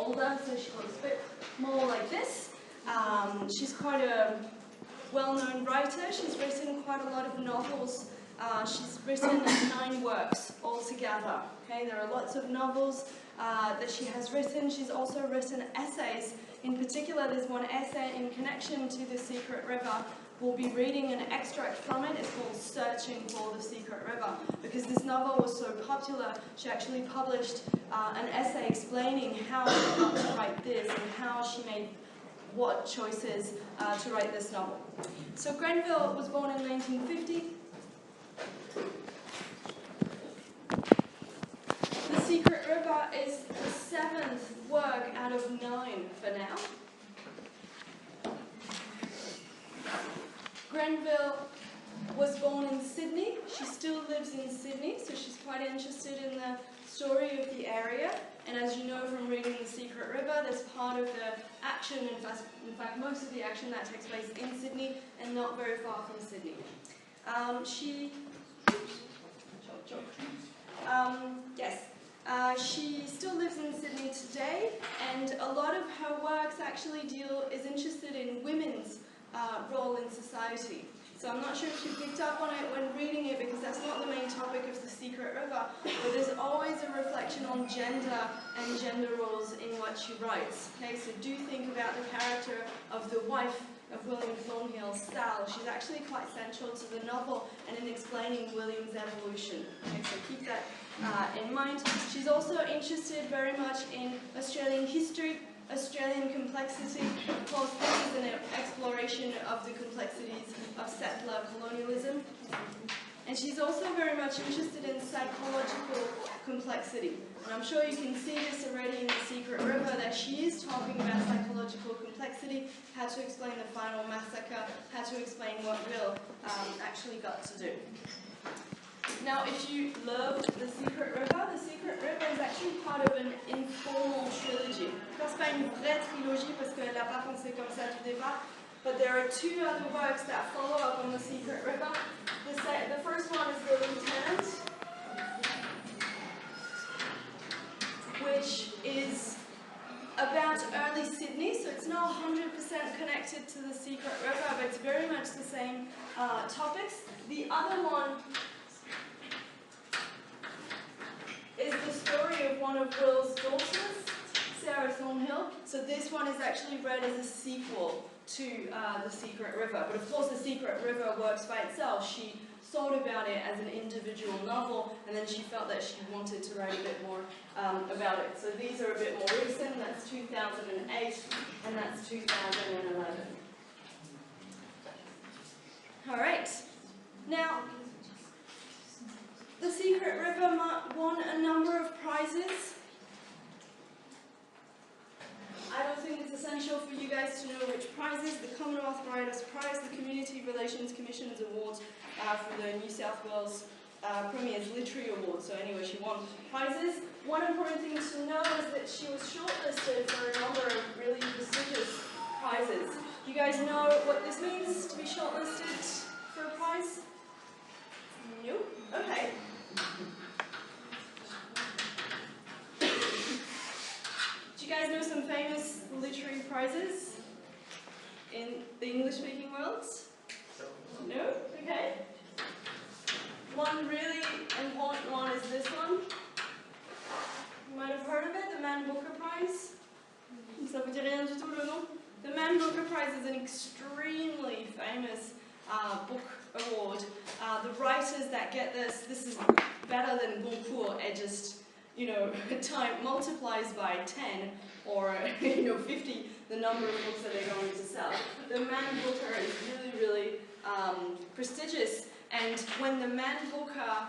older, so she looks a bit more like this. She's quite a well-known writer. She's written quite a lot of novels. She's written 9 works altogether. Okay, there are lots of novels that she has written. She's also written essays. In particular, there's one essay in connection to The Secret River. We'll be reading an extract from it. It's called Searching for the Secret River. Because this novel was so popular, she actually published an essay explaining how she got to write this and how she made what choices to write this novel. So Grenville was born in 1950. The Secret River is the 7th work out of 9 for now. Grenville was born in Sydney. She still lives in Sydney, so she's quite interested in the story of the area. And as you know from reading The Secret River, there's part of the action, in fact most of the action that takes place in Sydney and not very far from Sydney. She still lives in Sydney today, and a lot of her works actually is interested in women's role in society. So I'm not sure if you picked up on it when reading it, because that's not the main topic of The Secret River, but there's always a reflection on gender and gender roles in what she writes. Okay, so do think about the character of the wife of William Thornhill, Sal. She's actually quite central to the novel and in explaining William's evolution. Okay, so keep that in mind. She's also interested very much in Australian history, Australian complexity. Of course, this is an exploration of the complexities of settler colonialism. And she's also very much interested in psychological complexity. And I'm sure you can see this already in The Secret River, that she is talking about psychological complexity, how to explain the final massacre, how to explain what Will actually got to do. Now, if you loved The Secret River is actually part of an informal trilogy. C'est pas une vraie trilogie parce qu'elle n'a pas pensé comme ça du départ, but there are 2 other works that follow up on The Secret River. The first one is The Lieutenant, which is about early Sydney, so it's not 100% connected to The Secret River, but it's very much the same topics. The other one is the story of one of Will's daughters, Sarah Thornhill. So this one is actually read as a sequel to The Secret River. But of course The Secret River works by itself. She thought about it as an individual novel, and then she felt that she wanted to write a bit more about it. So these are a bit more recent. That's 2008, and that's 2011. All right. Now, The Secret River won a number of prizes. I don't think it's essential for you guys to know which prizes. The Commonwealth Writers' Prize, the Community Relations Commission's Award for the New South Wales Premier's Literary Award. So anyway, she won prizes. One important thing to know is that she was shortlisted for a number of really prestigious prizes. Do you guys know what this means, to be shortlisted for a prize? No? Okay. Do you guys know some famous literary prizes in the English-speaking world? No? Okay. One really important one is this one. You might have heard of it, the Man Booker Prize. Ça vous dit rien du tout, le nom? The Man Booker Prize is an extremely famous book award. The writers that get this is better than Goncourt. It just, time multiplies by 10 or 50 the number of books that they're going to sell. The Man Booker is really, really prestigious. And when the Man Booker,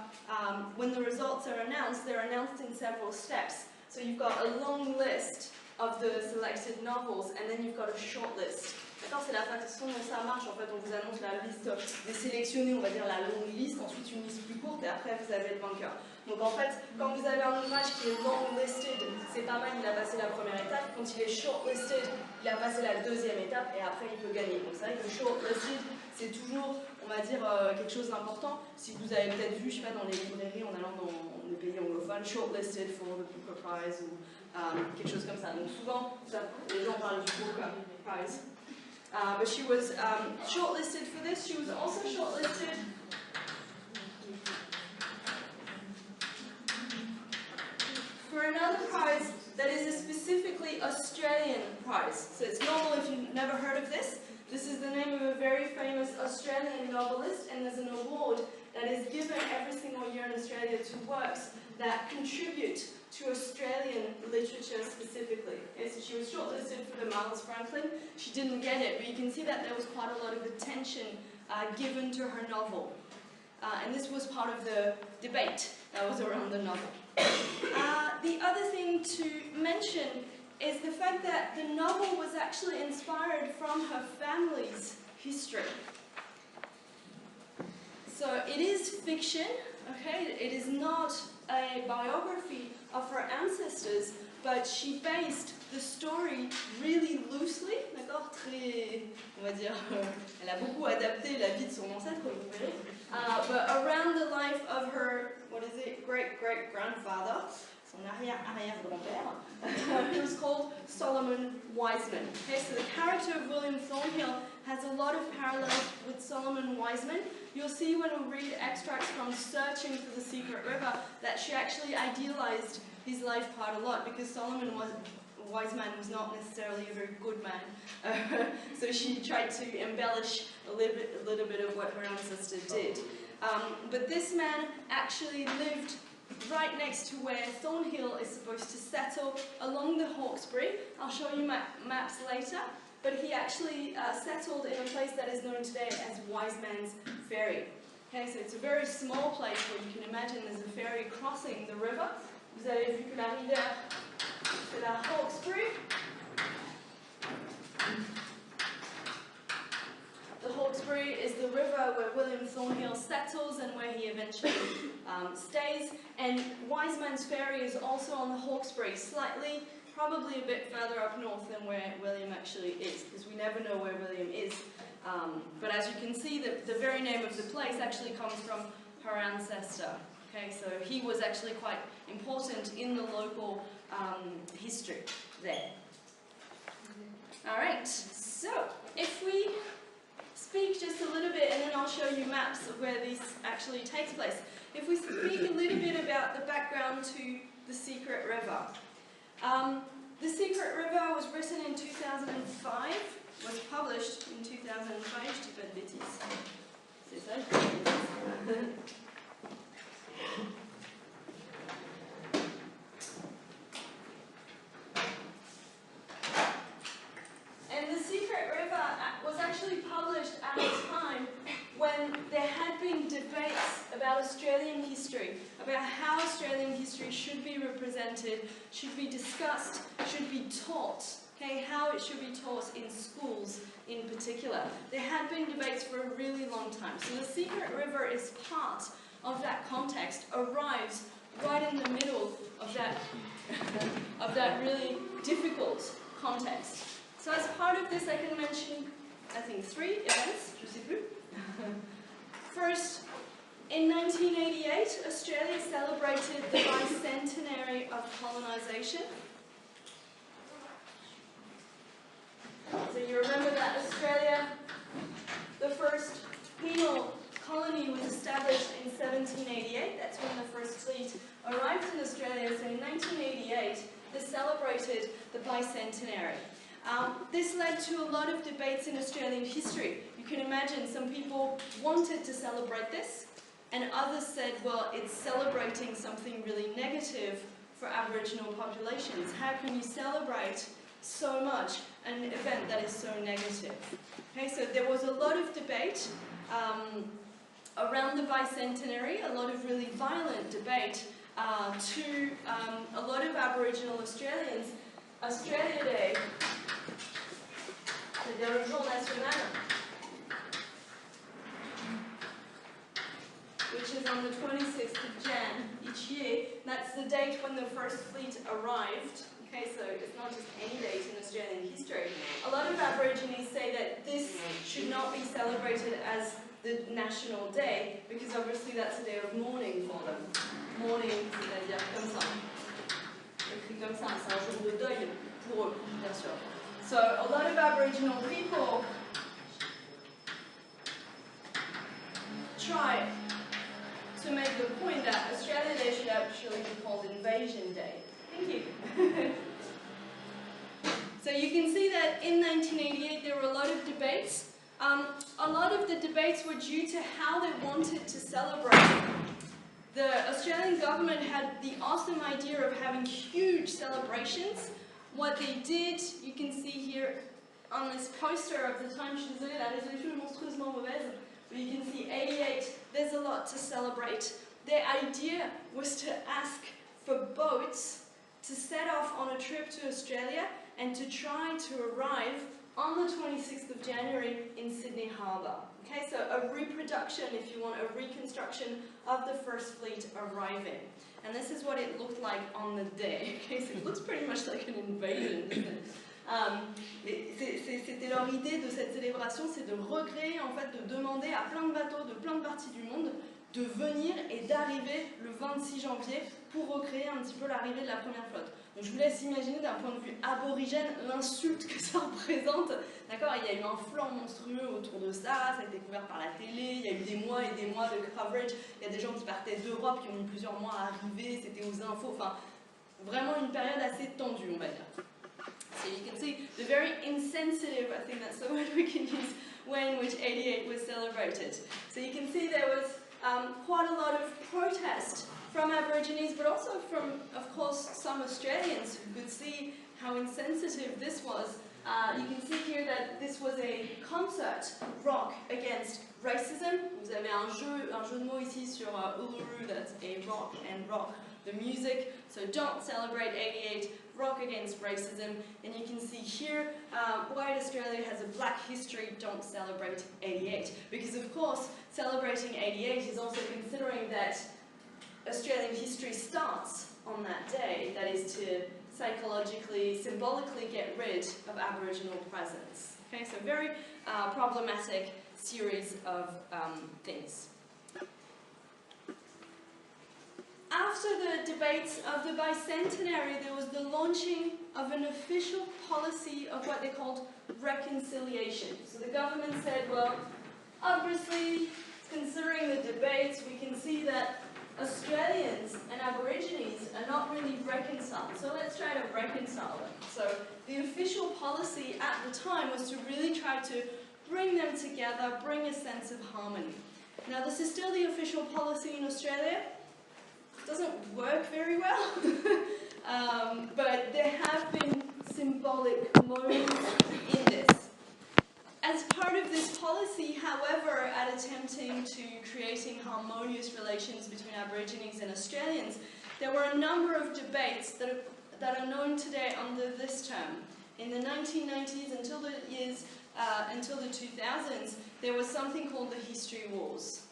when the results are announced, they're announced in several steps. So you've got a long list of the selected novels, and then you've got a short list. D'accord, c'est la façon dont ça marche. En fait, on vous annonce la liste des sélectionnés, on va dire la longue liste, ensuite une liste plus courte, et après vous avez le vainqueur. Donc en fait, quand vous avez un ouvrage qui est long listed, c'est pas mal, il a passé la première étape. Quand il est short listed, il a passé la deuxième étape, et après il peut gagner. Donc c'est vrai que le short listed, c'est toujours, on va dire, quelque chose d'important. Si vous avez peut-être vu, je sais pas, dans les librairies, en allant dans les pays anglophones, shortlisted for the Booker Prize, ou quelque chose comme ça. Donc souvent, les gens parlent du Booker Prize. But she was shortlisted for this. She was also shortlisted for another prize that is a specifically Australian prize. So it's normal if you've never heard of this. This is the name of a very famous Australian novelist, and there's an award that is given every single year in Australia to works that contribute to Australian literature specifically. Okay, so she was shortlisted for the Miles Franklin. She didn't get it, but you can see that there was quite a lot of attention given to her novel. And this was part of the debate that was around the novel. The other thing to mention is the fact that the novel was actually inspired from her family's history. So it is fiction, okay? It is not a biography of her ancestors, but she based the story really loosely, d'accord? Très, on va dire, elle a beaucoup adapté la vie de son ancêtre, comme vous verrez, but around the life of her, what is it, great-great-grandfather, son arrière-arrière-grand-père, who's called Solomon Wiseman. Okay, so the character of William Thornhill has a lot of parallels with Solomon Wiseman. You'll see when we read extracts from Searching for the Secret River that she actually idealized his life quite a lot, because Solomon Wiseman was not necessarily a very good man. So she tried to embellish a little bit of what her ancestor did. But this man actually lived right next to where Thornhill is supposed to settle, along the Hawkesbury. I'll show you maps later. But he actually settled in a place that is known today as Wiseman's Ferry. Okay, so it's a very small place where you can imagine there's a ferry crossing the river. Vous avez vu que la rivière, c'est la Hawkesbury. The Hawkesbury is the river where William Thornhill settles and where he eventually stays. And Wiseman's Ferry is also on the Hawkesbury, slightly, probably a bit further up north than where William actually is, because we never know where William is. But as you can see, the very name of the place actually comes from her ancestor. Okay, so he was actually quite important in the local history there. All right, so if we speak just a little bit, and then I'll show you maps of where this actually takes place. If we speak a little bit about the background to The Secret River. The Secret River was written in 2005, was published in 2005, je dis pas de bêtises. C'est ça, je dis pas de bêtises. And The Secret River was actually published at a time when there had been debates about Australian history, about how Australian history should be represented, should be discussed, should be taught, okay, how it should be taught in schools in particular. There had been debates for a really long time. So The Secret River is part of that context, arrives right in the middle of that really difficult context. So as part of this, I can mention, I think, 3 events, je sais plus. First, in 1988, Australia celebrated the bicentenary of colonisation. So you remember that Australia, the first penal colony, was established in 1788. That's when the first fleet arrived in Australia. So in 1988, they celebrated the bicentenary. This led to a lot of debates in Australian history. You can imagine some people wanted to celebrate this, and others said, well, it's celebrating something really negative for Aboriginal populations. How can you celebrate so much an event that is so negative? Okay, so there was a lot of debate around the bicentenary, a lot of really violent debate to a lot of Aboriginal Australians. Australia Day, c'est-à-dire le jour national, which is on the 26th of Jan each year. That's the date when the first fleet arrived. Okay, so it's not just any date in Australian history. A lot of Aborigines say that this should not be celebrated as the national day, because obviously that's a day of mourning for them. Mourning, c'est-à-dire comme ça. écrit comme ça, c'est un jour de deuil pour eux, bien sûr. So a lot of Aboriginal people try to make the point that Australia Day should actually be called Invasion Day. Thank you. So you can see that in 1988 there were a lot of debates. A lot of the debates were due to how they wanted to celebrate. The Australian government had the awesome idea of having huge celebrations. What they did, you can see here on this poster of the time, je suis désolée, la résolution est monstrueusement mauvaise, but you can see 88, there's a lot to celebrate. Their idea was to ask for boats to set off on a trip to Australia and to try to arrive on the 26th of January in Sydney Harbour. Okay, so a reproduction, if you want, a reconstruction of the first fleet arriving. And this is what it looked like on the day. Okay, so it looks pretty much like an invasion, doesn't it? C'était leur idée de cette célébration, c'est de recréer, en fait, de demander à plein de bateaux de plein de parties du monde de venir et d'arriver le 26 janvier pour recréer un petit peu l'arrivée de la première flotte. Donc je vous laisse imaginer d'un point de vue aborigène l'insulte que ça représente. D'accord, il y a eu un flanc monstrueux autour de ça, ça a été couvert par la télé, il y a eu des mois et des mois de coverage, il y a des gens qui partaient d'Europe, qui ont mis plusieurs mois à arriver, c'était aux infos, enfin vraiment une période assez tendue, on va dire. So you can see the very insensitive, I think that's the word we can use, way in which 88 was celebrated. So you can see there was quite a lot of protest from Aborigines, but also from, of course, some Australians who could see how insensitive this was. You can see here that this was a concert rock against racism. Vous avez un jeu de mots ici sur Uluru, that's a rock and rock the music. So don't celebrate 88, rock against racism. And you can see here, White Australia has a black history, don't celebrate 88. Because of course, celebrating 88 is also considering that Australian history starts on that day, that is to psychologically, symbolically get rid of Aboriginal presence. Okay, so very problematic series of things. After the debates of the bicentenary, there was the launching of an official policy of what they called reconciliation. So the government said, well, obviously, considering the debates, we can see that Australians and Aborigines are not really reconciled, so let's try to reconcile them. So the official policy at the time was to really try to bring them together, bring a sense of harmony. Now this is still the official policy in Australia. It doesn't work very well, but there have been symbolic moments in this. As part of this policy, however, at attempting to creating harmonious relations between Aborigines and Australians, there were a number of debates that are known today under this term. In the 1990s until the 2000s, there was something called the History Wars.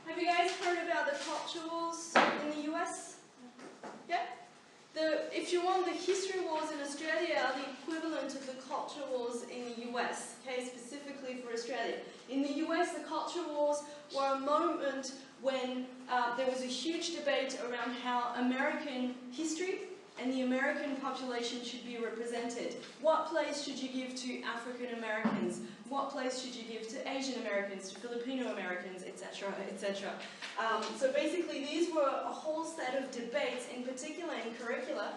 Have you guys heard about the culture wars in the US? Yeah? If you want, the history wars in Australia are the equivalent of the culture wars in the US, okay, specifically for Australia. In the US, the culture wars were a moment when there was a huge debate around how American history and the American population should be represented. What place should you give to African Americans? What place should you give to Asian Americans, to Filipino Americans, etc., etc. So basically these were a whole set of debates, in particular in curricula.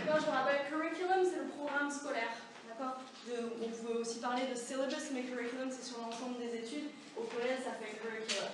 Quand je rappelle curriculum, c'est le programme scolaire. On peut aussi parler de syllabus, mais curriculum c'est sur l'ensemble des études. Au collège, ça fait curricula.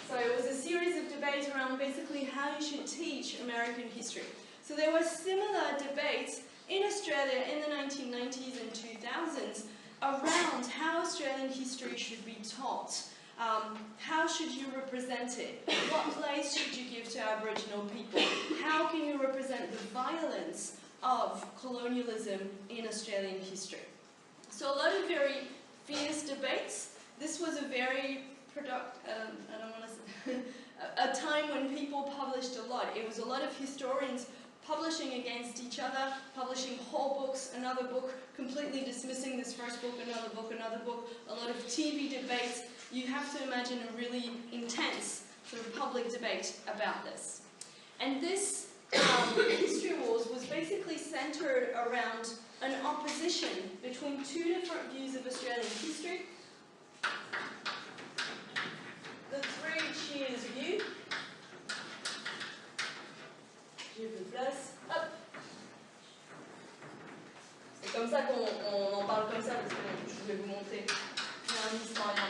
So it was a series of debates around basically how you should teach American history. So there were similar debates in Australia in the 1990s and 2000s around how Australian history should be taught. How should you represent it? What place should you give to Aboriginal people? How can you represent the violence of colonialism in Australian history? So a lot of very fierce debates. This was a very a time when people published a lot. It was a lot of historians publishing against each other, publishing whole books, another book, completely dismissing this first book, another book, a lot of TV debates. You have to imagine a really intense sort of public debate about this. And this history wars was basically centered around an opposition between two different views of Australian history. The Three Cheers view. J'ai plus de place. Hop. C'est comme ça qu'on en parle comme ça, parce que je vais vous montrer. Il y a un historien.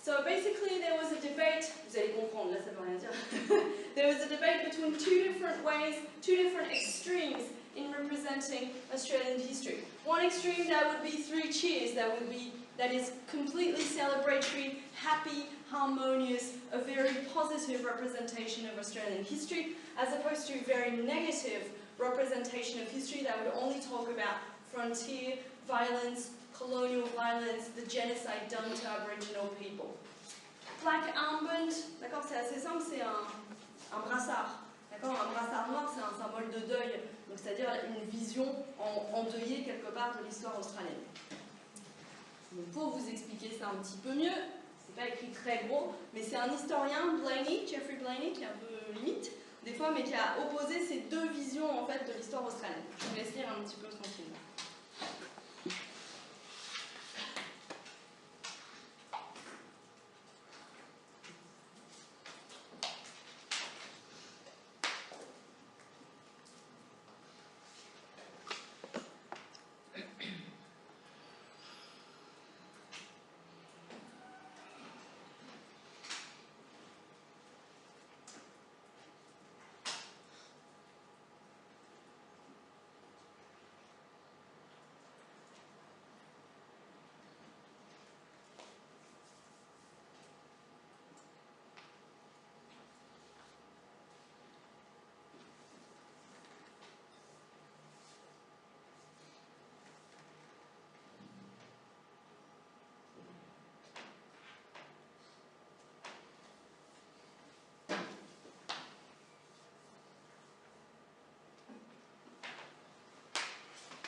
So basically there was a debate, vous allez comprendre, là ça veut rien dire. There was a debate between two different ways, two different extremes in representing Australian history. One extreme, that would be Three Cheers, that is completely celebratory, happy, harmonious, a very positive representation of Australian history, as opposed to a very negative representation of history that would only talk about frontier violence, colonial violence, the genocide done to Aboriginal people. Black armband, d'accord, c'est assez simple, c'est un brassard. D'accord, un brassard noir, c'est un symbole de deuil, donc c'est-à-dire une vision endeuillée quelque part de l'histoire australienne. Donc pour vous expliquer ça un petit peu mieux, c'est pas écrit très gros, mais c'est un historien, Blainey, Geoffrey Blainey, qui est un peu limite, des fois, mais qui a opposé ces deux visions en fait de l'histoire australienne. Je vous laisse lire un petit peu tranquillement.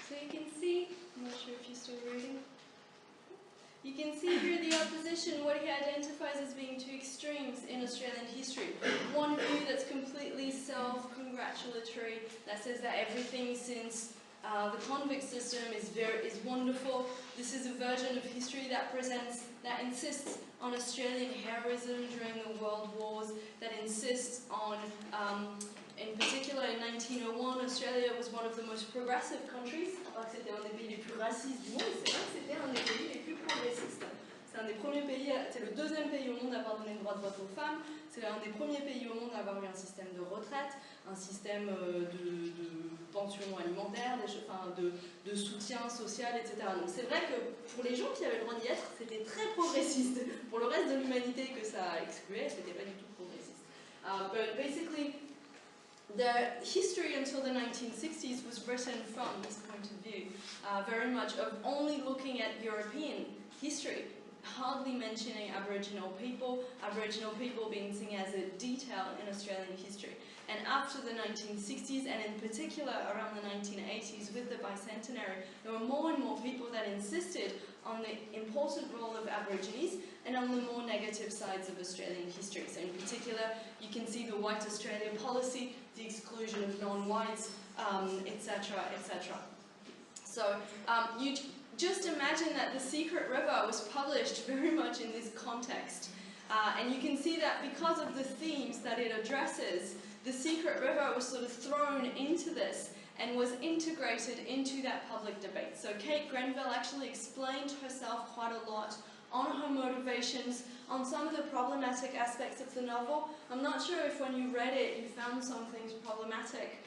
So you can see, I'm not sure if you're still reading, you can see here the opposition, what he identifies as being two extremes in Australian history. One view that's completely self-congratulatory, that says that everything since the convict system is wonderful. This is a version of history that insists on Australian heroism during the world wars, that insists on in particular, in 1901, Australia was one of the most progressive countries. Alors que c'était un des pays les plus racistes du monde, c'est vrai que c'était un des pays les plus progressistes. C'est un des premiers pays, c'est le deuxième pays au monde à avoir donné le droit de vote aux femmes. C'est un des premiers pays au monde à avoir eu un système de retraite, un système de pension alimentaire, de soutien social, etc. Donc c'est vrai que pour les gens qui avaient le droit d'y être, c'était très progressiste. Pour le reste de l'humanité que ça excluait, c'était pas du tout progressiste. But basically, the history until the 1960s was written from this point of view, very much of only looking at European history, hardly mentioning Aboriginal people being seen as a detail in Australian history. And after the 1960s, and in particular around the 1980s with the bicentenary, there were more and more people that insisted on the important role of Aborigines and on the more negative sides of Australian history. So in particular, you can see the White Australia policy, the exclusion of non-whites, etc., etc. So you just imagine that The Secret River was published very much in this context. And you can see that because of the themes that it addresses, The Secret River was sort of thrown into this and was integrated into that public debate. So Kate Grenville actually explained herself quite a lot on her motivations, on some of the problematic aspects of the novel. I'm not sure if when you read it you found some things problematic,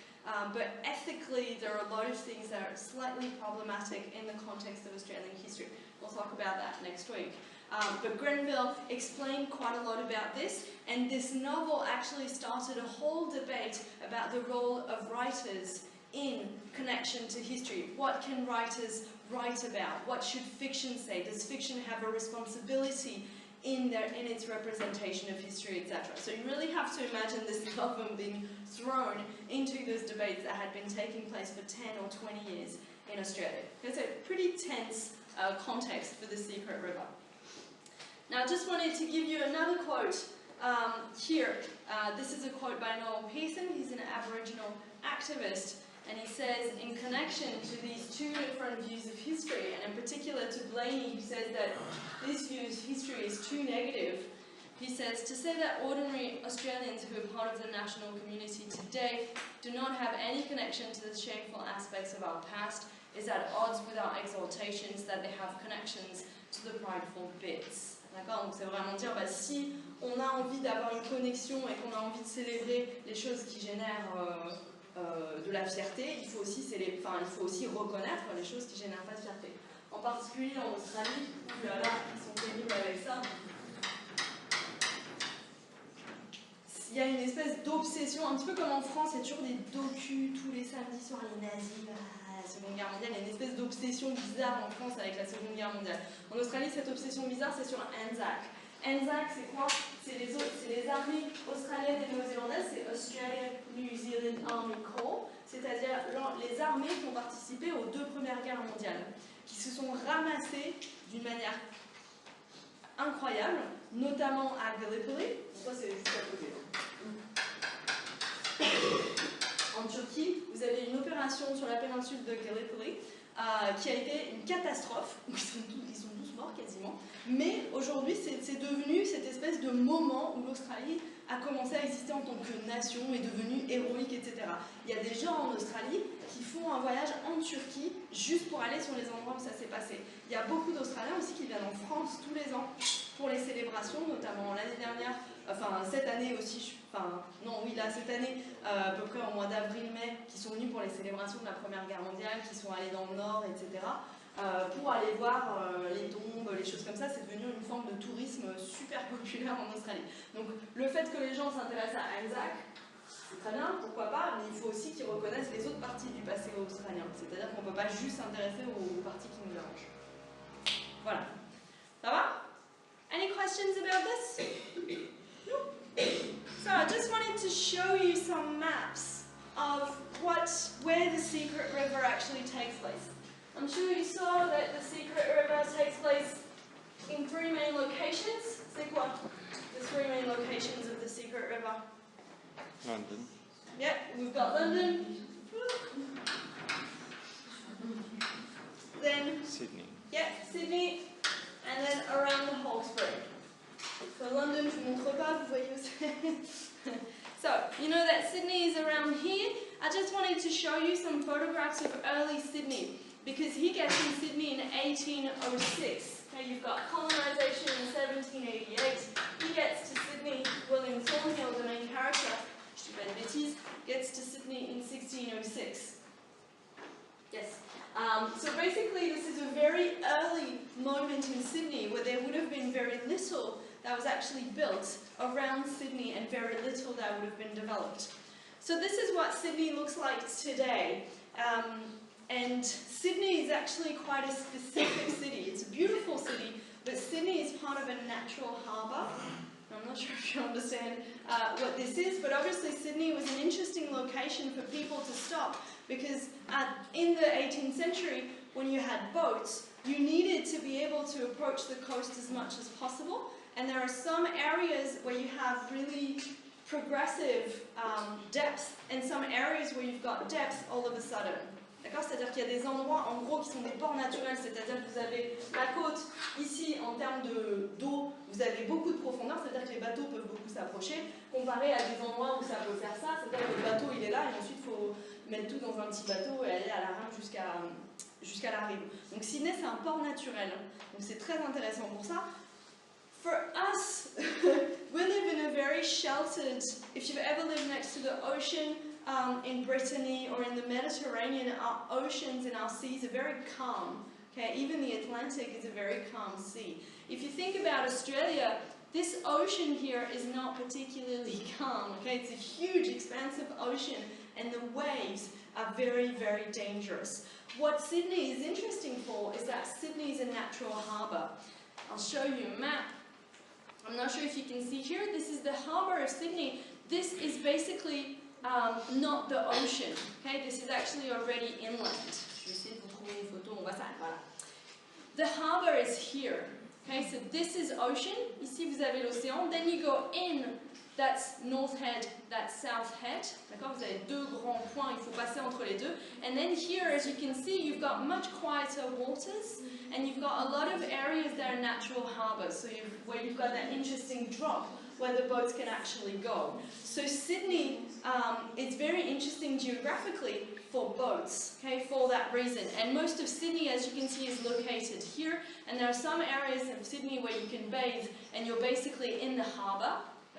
but ethically there are a lot of things that are slightly problematic in the context of Australian history. We'll talk about that next week. But Grenville explained quite a lot about this, and this novel actually started a whole debate about the role of writers in connection to history. What can writers write about? What should fiction say? Does fiction have a responsibility in its representation of history, etc.? So you really have to imagine this album being thrown into those debates that had been taking place for 10 or 20 years in Australia. It's a pretty tense context for the Secret River. Now, I just wanted to give you another quote here. This is a quote by Noel Pearson. He's an Aboriginal activist, and he says, in connection to these two different views of history, and in particular to Blaney, who says that this view of history is too negative, he says, to say that ordinary Australians who are part of the national community today do not have any connection to the shameful aspects of our past is at odds with our exaltations that they have connections to the prideful bits. D'accord? Donc c'est vraiment dire, bah, si on a envie d'avoir une connexion et qu'on a envie de célébrer les choses qui génèrent de la fierté, il faut aussi reconnaître les choses qui génèrent pas de fierté. En particulier en Australie, où là, ils sont pénibles avec ça. Il y a une espèce d'obsession, un petit peu comme en France, il y a toujours des docus tous les samedis sur les nazis, la Seconde Guerre mondiale. Il y a une espèce d'obsession bizarre en France avec la Seconde Guerre mondiale. En Australie, cette obsession bizarre, c'est sur ANZAC. ANZAC, c'est quoi? C'est les armées australiennes et néo-zélandaises, c'est Australian New Zealand Army Corps, c'est-à-dire les armées qui ont participé aux deux premières guerres mondiales, qui se sont ramassées d'une manière incroyable, notamment à Gallipoli. Ça, c'est juste à côté. En Turquie, vous avez une opération sur la péninsule de Gallipoli qui a été une catastrophe. Ils sont tous morts quasiment. Mais aujourd'hui, c'est devenu cette espèce de moment où l'Australie a commencé à exister en tant que nation, est devenue héroïque, etc. Il y a des gens en Australie qui font un voyage en Turquie juste pour aller sur les endroits où ça s'est passé. Il y a beaucoup d'Australiens aussi qui viennent en France tous les ans pour les célébrations, notamment l'année dernière, enfin cette année aussi, cette année, à peu près au mois d'avril-mai, qui sont venus pour les célébrations de la Première Guerre mondiale, qui sont allés dans le Nord, etc., pour aller voir les tombes, les choses comme ça. C'est devenu une forme de tourisme super populaire en Australie. Donc le fait que les gens s'intéressent à ANZAC, c'est très bien, pourquoi pas, mais il faut aussi qu'ils reconnaissent les autres parties du passé australien. C'est-à-dire qu'on ne peut pas juste s'intéresser aux parties qui nous arrangent. Voilà. Ça va? Any questions about this? No? So I just wanted to show you some maps of where the Secret River actually takes place. I'm sure you saw that the Secret River takes place in three main locations. C'est quoi? The three main locations of the Secret River. London. Yep, we've got London. Then Sydney. Yep, Sydney. And then around the Hawkesbury. So London, je ne montre pas, vous voyez aussi. So, you know that Sydney is around here. I just wanted to show you some photographs of early Sydney, because he gets in Sydney in 1806. Okay, you've got colonisation in 1788. He gets to Sydney, William Thornhill, the main character, je dis pas de bêtises, gets to Sydney in 1606. Yes. So basically this is a very early moment in Sydney where there would have been very little that was actually built around Sydney and very little that would have been developed. So this is what Sydney looks like today. And Sydney is actually quite a specific city. It's a beautiful city, but Sydney is part of a natural harbour. I'm not sure if you understand what this is, but obviously Sydney was an interesting location for people to stop, because in the 18th century, when you had boats, you needed to be able to approach the coast as much as possible, and there are some areas where you have really progressive depth, and some areas where you've got depth all of a sudden. D'accord? C'est-à-dire qu'il y a des endroits, en gros, qui sont des ports naturels, c'est-à-dire que vous avez la côte, ici, en termes d'eau, vous avez beaucoup de profondeur, c'est-à-dire que les bateaux peuvent beaucoup s'approcher, comparé à des endroits où ça peut faire ça, c'est-à-dire que le bateau, il est là, et ensuite, il faut mettre tout dans un petit bateau et aller à la rame jusqu'à la rive. Donc Sydney, c'est un port naturel, donc c'est très intéressant pour ça. For us, we live in a very sheltered, if you've ever lived next to the ocean, in Brittany or in the Mediterranean, our oceans and our seas are very calm. Okay, even the Atlantic is a very calm sea. If you think about Australia, this ocean here is not particularly calm. Okay, it's a huge, expansive ocean, and the waves are very, very dangerous. What Sydney is interesting for is that Sydney is a natural harbour. I'll show you a map. I'm not sure if you can see here. This is the harbour of Sydney. This is basically not the ocean. Okay, this is actually already inland. Je vais essayer de vous trouver une photo. On voit ça. Voilà. The harbour is here. Okay, so this is ocean. Ici vous avez l'océan. Then you go in. That's North Head, that's South Head. D'accord, vous avez deux grands points, il faut passer entre les deux. And then here, as you can see, you've got much quieter waters, and you've got a lot of areas that are natural harbours, so where you've got that interesting drop where the boats can actually go. So Sydney is very interesting geographically for boats, okay, for that reason. And most of Sydney, as you can see, is located here, and there are some areas of Sydney where you can bathe, and you're basically in the harbour.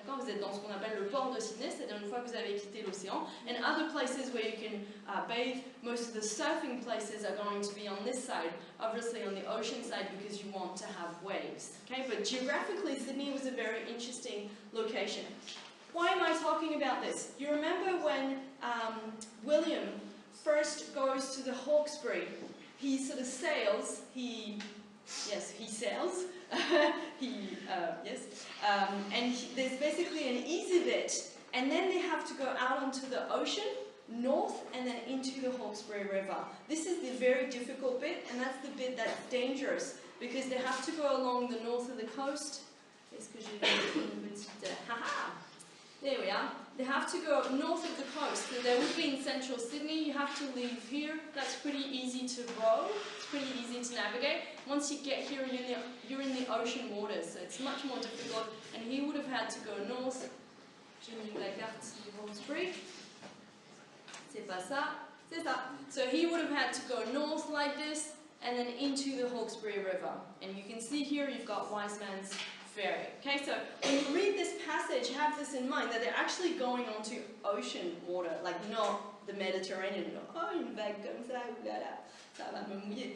Vous êtes dans ce qu'on appelle le port de Sydney, c'est-à-dire une fois que vous avez quitté l'océan. And other places where you can bathe, most of the surfing places are going to be on this side, obviously on the ocean side because you want to have waves. Okay, but geographically Sydney was a very interesting location. Why am I talking about this? You remember when William first goes to the Hawkesbury, he sort of sails, Yes, he sails. And there's basically an easy bit, and then they have to go out onto the ocean, north, and then into the Hawkesbury River. This is the very difficult bit, and that's the bit that's dangerous, because they have to go along the north of the coast. There we are. They have to go north of the coast. So they would be in central Sydney. You have to leave here. That's pretty easy to row. It's pretty easy to navigate. Once you get here, you're in the ocean waters, so it's much more difficult. And he would have had to go north. J'ai mis la carte du Hawkesbury. C'est pas ça. C'est ça. So he would have had to go north like this, and then into the Hawkesbury River. And you can see here you've got Wiseman's Ferry. Okay, so when you read this passage, have this in mind, that they're actually going onto ocean water, like not the Mediterranean. Oh, une vague comme ça, oulala, ça va me mouiller.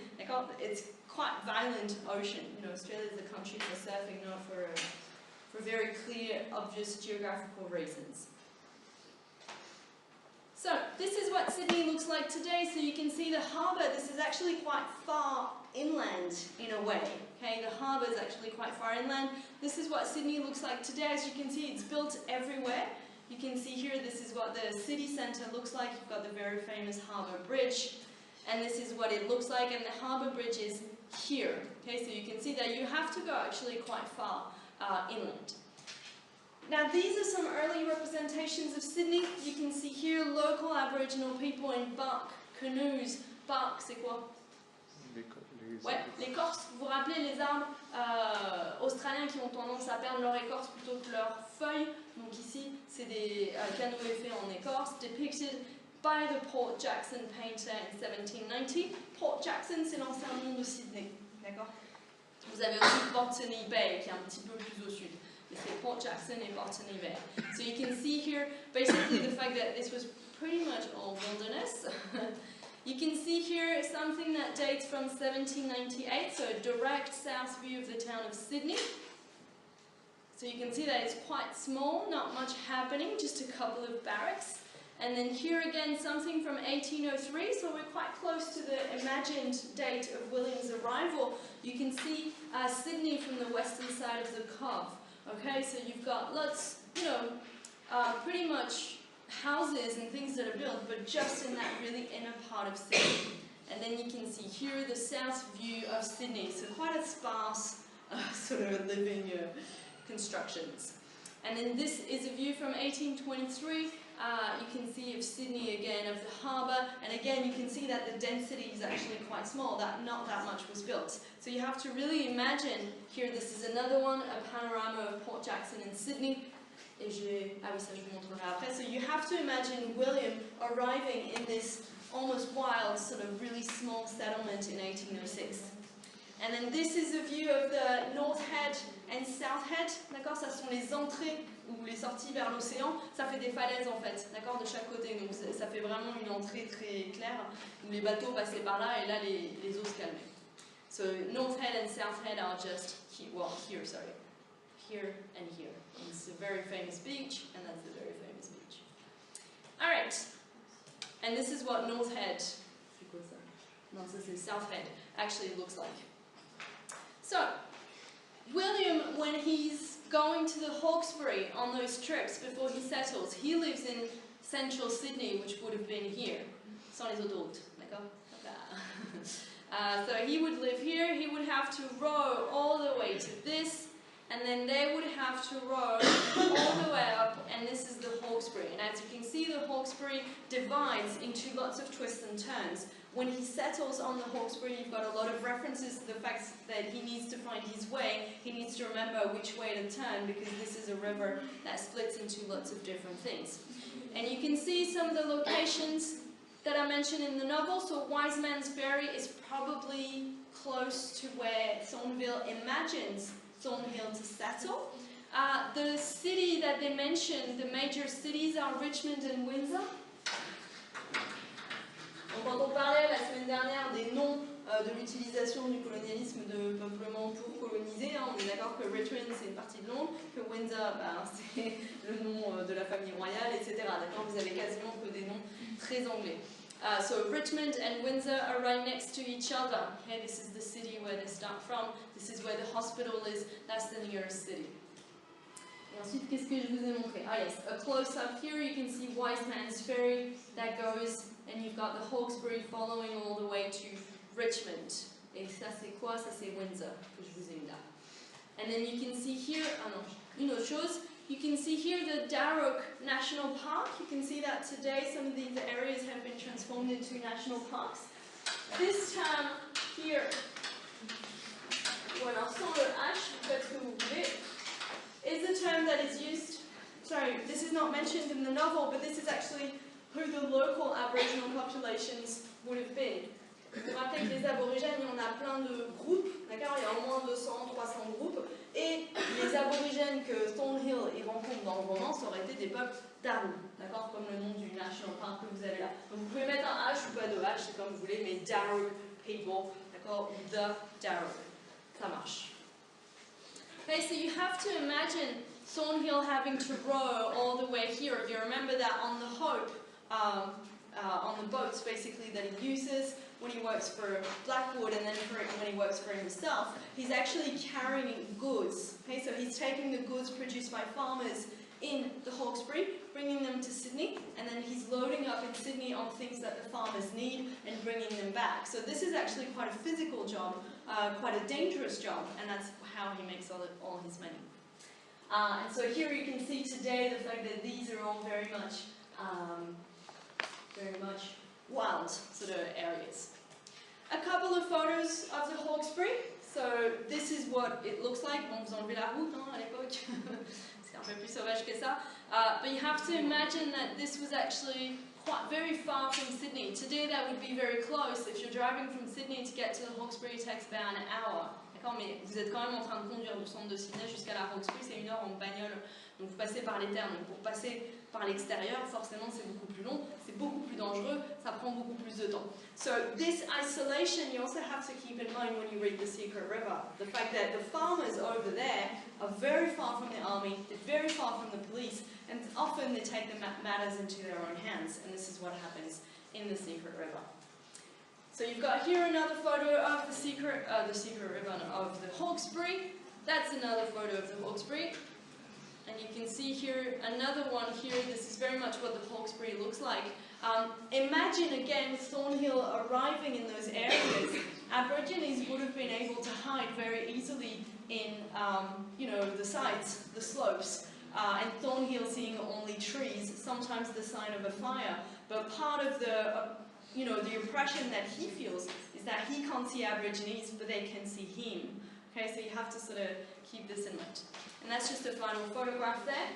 It's quite violent ocean. You know, Australia is a country for surfing, not for very clear, obvious geographical reasons. So, this is what Sydney looks like today. So you can see the harbour, this is actually quite far inland in a way. Okay, the harbour is actually quite far inland. This is what Sydney looks like today. As you can see, it's built everywhere. You can see here, this is what the city centre looks like. You've got the very famous Harbour Bridge. And this is what it looks like, and the Harbour Bridge is here. Okay, so you can see that you have to go actually quite far inland. Now these are some early representations of Sydney. You can see here local Aboriginal people in bark, canoes. Bark, c'est quoi? Ouais, l'écorce. Vous vous rappelez les arbres australiens qui ont tendance à perdre leur écorce plutôt que leurs feuilles. Donc ici, c'est des canoës faits en écorce, depicted by the Port Jackson painter in 1790. Port Jackson, c'est l'ancien nom de Sydney. D'accord? Vous avez aussi Botany Bay, qui est un petit peu plus au sud. C'est Port Jackson et Botany Bay. So you can see here basically the fact that this was pretty much all wilderness. You can see here something that dates from 1798, so a direct south view of the town of Sydney. So you can see that it's quite small, not much happening, just a couple of barracks. And then here again something from 1803, so we're quite close to the imagined date of William's arrival. You can see Sydney from the western side of the Cove. Okay, so you've got lots, you know, pretty much houses and things that are built, but just in that really inner part of Sydney. And then you can see here the south view of Sydney, so quite a sparse sort of living constructions. And then this is a view from 1823. You can see of Sydney again, of the harbour, and again you can see that the density is actually quite small, that not that much was built. So you have to really imagine, here this is another one, a panorama of Port Jackson in Sydney. Et ah oui, ça je vous montrerai après. So you have to imagine William arriving in this almost wild, sort of really small settlement in 1806. And then this is a view of the North Head and South Head. D'accord, ça sont les entrées ou les sorties vers l'océan. Ça fait des falaises en fait, d'accord, de chaque côté. Donc ça fait vraiment une entrée très claire où les bateaux passaient par là et là les eaux se calmaient. So North Head and South Head are just here, well, here, sorry. Here and here. And it's a very famous beach, and that's a very famous beach. Alright, And this is what North Head, no, this is South Head, actually looks like. So, William, when he's going to the Hawkesbury on those trips before he settles, he lives in central Sydney, which would have been here. Sans les autoroutes, d'accord? So he would live here, he would have to row all the way to this, and then they would have to row all the way up, and this is the Hawkesbury. And as you can see, the Hawkesbury divides into lots of twists and turns. When he settles on the Hawkesbury, you've got a lot of references to the fact that he needs to find his way. He needs to remember which way to turn, because this is a river that splits into lots of different things. And you can see some of the locations that I mentioned in the novel. So Wiseman's Ferry is probably close to where Thornhill imagines Thornhill to settle. The city that they mentioned, the major cities, are Richmond and Windsor. Donc, quand on parlait la semaine dernière des noms de l'utilisation du colonialisme de peuplement pour coloniser, on est d'accord que Richmond c'est une partie de Londres, que Windsor c'est le nom de la famille royale, etc. D'accord, vous avez quasiment que des noms très anglais. So Richmond and Windsor are right next to each other. Okay, this is the city where they start from. This is where the hospital is. That's the nearest city. Et ensuite, qu'est-ce que je vous ai montré? Ah yes, a close-up here. You can see Wiseman's Ferry that goes, and you've got the Hawkesbury following all the way to Richmond. Et ça c'est quoi? Ça c'est Windsor que je vous ai mis là. And then you can see here, ah non, une autre chose. You can see here the Darroch National Park. You can see that today some of these areas have been transformed into national parks. This term here, voilà, sans le H, vous faites ce que vous voulez, is a term that is used, sorry, this is not mentioned in the novel, but this is actually who the local Aboriginal populations would have been. Vous vous rappelez que les aborigènes, on a plein de groupes, d'accord? Il y a au moins 200, 300 groupes, et les aborigènes que Thornhill y rencontre dans le roman, ça aurait été des peuples Darug, d'accord? Comme le nom du National Park que vous avez là. Donc vous pouvez mettre un H ou pas de H, c'est comme vous voulez, mais Darug people, d'accord? Ou the Darug, ça marche. Okay, so you have to imagine Thornhill having to row all the way here. You remember that on the Hope, on the boats basically that he uses when he works for Blackwood, and then when he works for himself, he's actually carrying goods. Okay, so he's taking the goods produced by farmers in the Hawkesbury, bringing them to Sydney, and then he's loading up in Sydney on things that the farmers need and bringing them back. So this is actually quite a physical job, quite a dangerous job, and that's how he makes all his money. And so here you can see today the fact that these are all very much wild sort of areas. A couple of photos of the Hawkesbury. So this is what it looks like. Bon, vous enlevez la route à l'époque. C'est un peu plus sauvage que ça. But you have to imagine that this was actually quite very far from Sydney. Today that would be very close. If you're driving from Sydney to get to the Hawkesbury, it takes about an hour. D'accord, mais vous êtes quand même en train de conduire du centre de Sydney jusqu'à la Hawkesbury, c'est 1 heure en bagnole. Donc vous passez par les terres. Donc pour passer par l'extérieur, forcément c'est beaucoup plus long, c'est beaucoup plus dangereux, ça prend beaucoup plus de temps. So this isolation you also have to keep in mind when you read The Secret River. The fact that the farmers over there are very far from the army, they're very far from the police, and often they take the matters into their own hands, and this is what happens in The Secret River. So you've got here another photo of the Secret River, of the Hawkesbury. That's another photo of the Hawkesbury. And you can see here another one here. This is very much what the Hawkesbury looks like. Imagine again Thornhill arriving in those areas. Aborigines would have been able to hide very easily in, the sides, the slopes, and Thornhill seeing only trees, sometimes the sign of a fire. But part of the impression that he feels is that he can't see Aborigines, but they can see him. Okay, so you have to sort of keep this in mind. And that's just a final photograph there.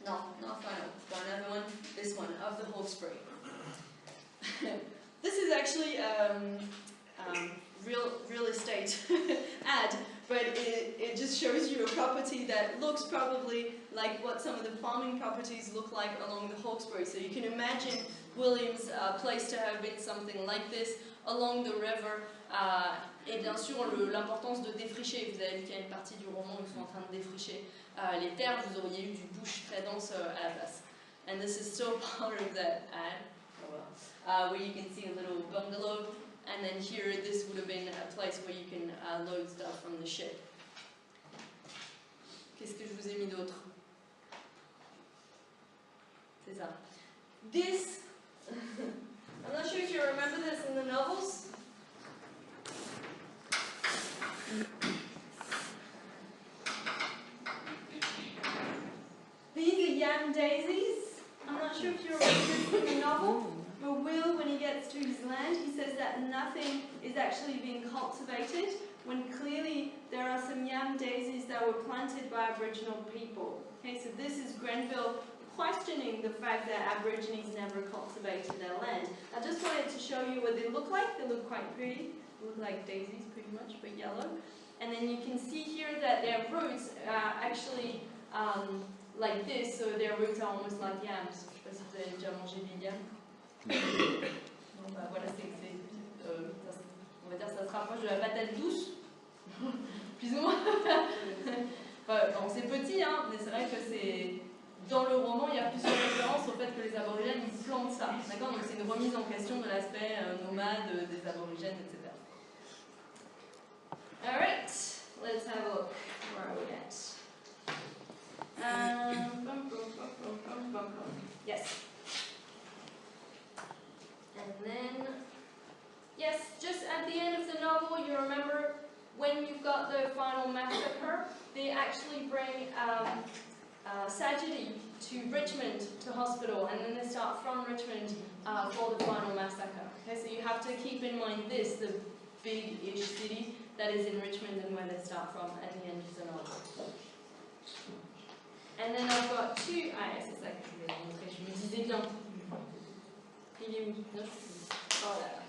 No, not final. Got another one. This one of the Hawkesbury. This is actually real estate ad, but it just shows you a property that looks probably like what some of the farming properties look like along the Hawkesbury. So you can imagine William's place to have been something like this along the river. Et bien sûr, l'importance de défricher. Vous avez vu qu'il y a une partie du roman où ils sont en train de défricher les terres. Vous auriez eu du bush très dense à la place. And this is still part of that ad. where you can see a little bungalow, and then here this would have been a place where you can load stuff from the ship. Qu'est-ce que je vous ai mis d'autre? C'est ça. This, I'm not sure if you remember this in the novels. These are yam daisies. I'm not sure if you remember this in the novel, but Will, when he gets to his land, he says that nothing is actually being cultivated, when clearly there are some yam daisies that were planted by Aboriginal people. Okay, so this is Grenville questioning the fact that Aborigines never cultivated their land. I just wanted to show you what they look like. They look quite pretty. They look like daisies pretty much, but yellow. And then you can see here that their roots are actually like this, so their roots are almost like yams. Je sais pas si vous avez déjà mangé des yams. Bon, bah, voilà, on va dire que ça se rapproche de la patate douce, plus ou moins. Enfin, bon, c'est petit, hein, mais c'est vrai que c'est... Dans le roman, il y a plusieurs références au fait que les aborigènes ils plantent ça. D'accord? Donc c'est une remise en question de l'aspect nomade des aborigènes, etc. Alright, let's have a look. Where are we at? Yes. And then, yes, just at the end of the novel, you remember when you've got the final massacre, they actually bring Sajidi to Richmond, to hospital, and then they start from Richmond for the final massacre. Okay, so you have to keep in mind this, the big-ish city that is in Richmond and where they start from at the end of the novel. And then I've got two... Ah, c'est ça que je voulais vous montrer, je me disais bien. Il est où? Non, oh là là.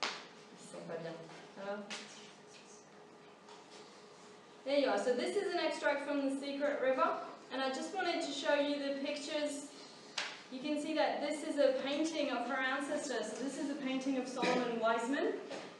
Ils sont pas bien. Ça va? There you are. So this is an extract from The Secret River, and I just wanted to show you the pictures. You can see that this is a painting of her ancestor. So this is a painting of Solomon Wiseman,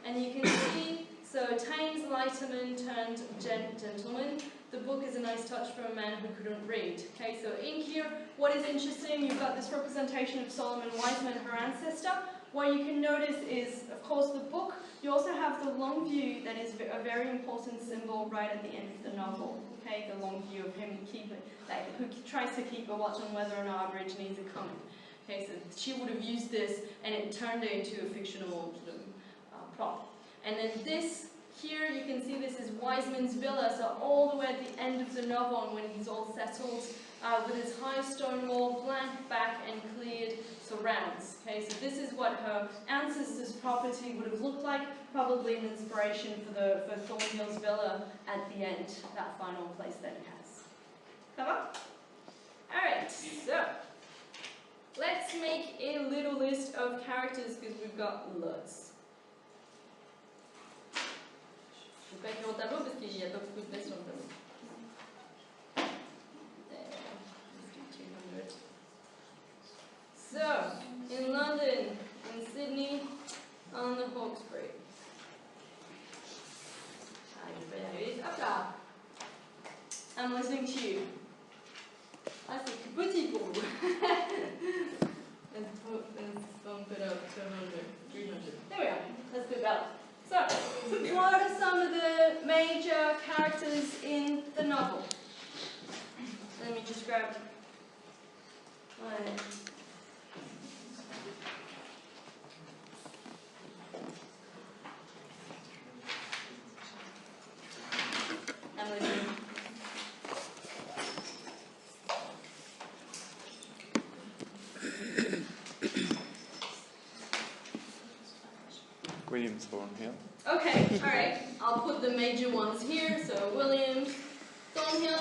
and you can see, so Thames Lighterman turned gentleman. The book is a nice touch for a man who couldn't read. Okay, so in here, what is interesting, you've got this representation of Solomon Wiseman, her ancestor. What you can notice is, of course, the book. You also have the long view that is a very important symbol right at the end of the novel. Okay, the long view of him who tries to keep a watch on whether or not Aborigines are coming. Okay, so she would have used this, and it turned it into a fictional sort of prop. And then this here, you can see this is Wiseman's villa, so all the way at the end of the novel, and when he's all settled, with his high stone wall, blank back and cleared surrounds. Okay, so this is what her ancestors' property would have looked like, probably an inspiration for Thornhill's villa at the end, that final place that he has. Come on? Alright, so let's make a little list of characters because we've got lots. Je ne vais pas écrire au tableau parce qu'il n'y a pas beaucoup de place sur le tableau. So, in London, in Sydney, on the Hawkesbury. Hop là. I'm listening to you. Ah, c'est tout petit pour vous. Let's bump it up to 100, 300. There we are. Let's go back. So, what are some of the major characters in the novel? Let me just grab one. William Thornhill. Okay, alright. I'll put the major ones here. So William, Thornhill.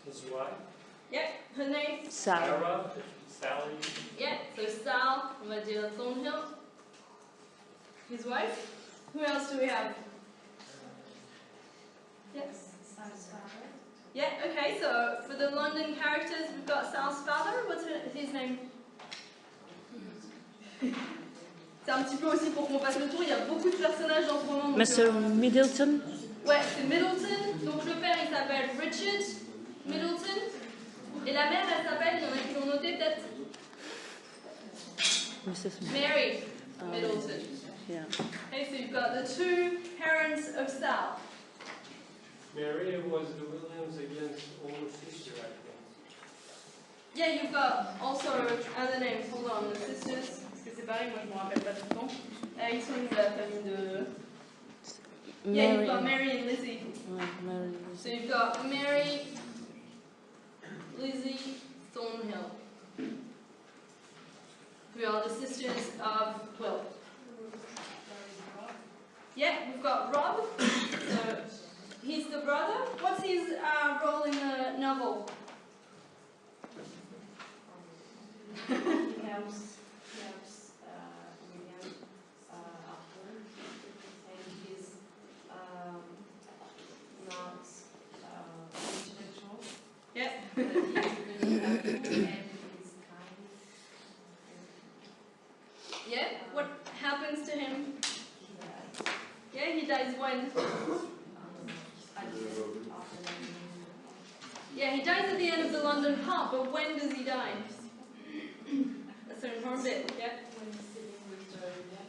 His wife? Yep, her name? Sarah. Sally. Yep, so Sal, on va dire Thornhill. His wife? Who else do we have? Yes. Yeah, okay, so for the London characters, we've got Sal's father. What's his name? C'est un petit peu aussi pour qu'on fasse le tour, il y a beaucoup de personnages dans ce roman. Mr. Middleton? Ouais, c'est Middleton. Donc le père, il s'appelle Richard Middleton. Et la mère, elle s'appelle, il y en a qui l'ont noté peut-être Mary Middleton. Yeah. Okay, so you've got the two parents of Sal. Mary was the Williams against older sister, I think. Yeah, you've got also other names. Hold on, the sisters. Parce que c'est pareil, moi je me rappelle pas tout le temps. Ils sont de la famille de. Yeah, you've got Mary and Lizzie. Mary. So you've got Mary, Lizzie, Thornhill, who are the sisters of Will. Yeah, we've got Rob. So he's the brother. What's his role in the novel? He helps William Arthur, and he's not intellectual, Yeah. but he's really helpful and he's kind. Yeah. What happens to him? He dies. Yeah, he dies when? At the end, after that. Yeah, he dies at the end of the London pub, but when does he die? That's an important bit, yeah? When he's sitting with William.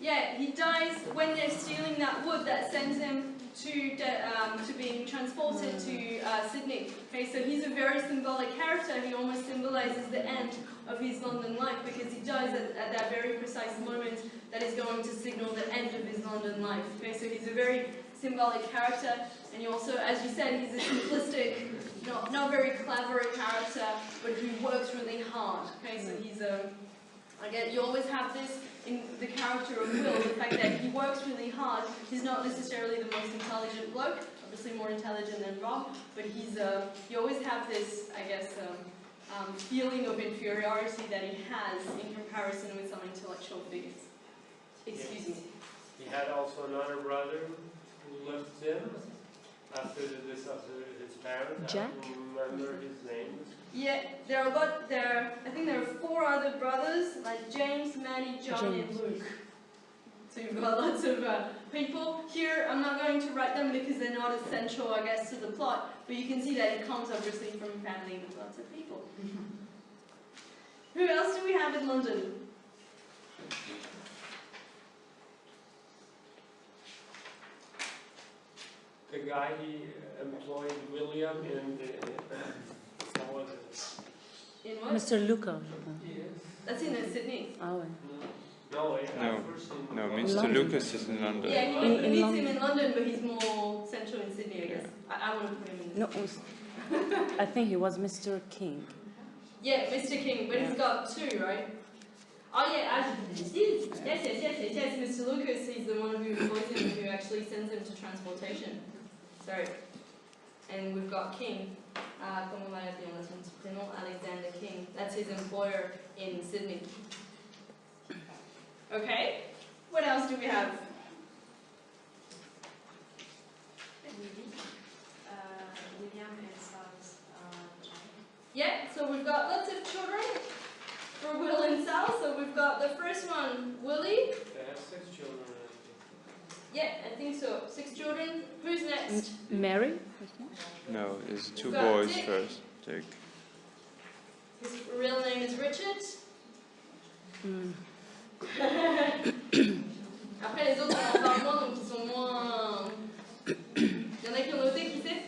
Yeah, he dies when they're stealing that wood that sends him to being transported to Sydney. Okay, so he's a very symbolic character. He almost symbolizes the end of his London life because he dies at that very precise moment that is going to signal the end of his London life. Okay, so he's a very symbolic character, and he also, as you said, he's a simplistic, not very clever character, but who works really hard. Okay, so he's again, you always have this in the character of Will, the fact that he works really hard. He's not necessarily the most intelligent bloke, obviously more intelligent than Rob, but you always have this, I guess, feeling of inferiority that he has in comparison with some intellectual figures. Excuse me. He had also another brother who left him after the death of his parents. Jack? I don't remember his name. Yeah, I think there are 4 other brothers, like James, Maddie, John, and Luke. So you've got lots of people. Here, I'm not going to write them because they're not essential, I guess, to the plot, but you can see that it comes obviously from a family with lots of people. Who else do we have in London? The guy he employed William in the how was it? In what? Mr. Luca. Yes. That's in Sydney. Oh, No, No. first in No, In Mr. London. Lucas is in London. Yeah, In he meets London. him in London, but he's more central in Sydney, I guess. I want to put him in. no, I think he was Mr. King. Yeah, Mr. King, but he's got 2, right? Oh yeah, yes, Mr. Lucas, he's the one who employs him, who actually sends him to transportation. Sorry. And we've got King, comment on va l'appeler, on a son petit prénom, Alexander King. That's his employer in Sydney. Okay, what else do we have? William and Sal's child. Yeah, so we've got lots of children for Will and Sal. So we've got the first one, Willie. They have 6 children, I think. Yeah, I think so. 6 children. Who's next? Mary? No, it's 2 Got boys Dick. first. Dick. His real name is Richard. Mm. Après les autres on en parle moins, donc ils sont moins. Il y en a qui ont noté, qui c'est?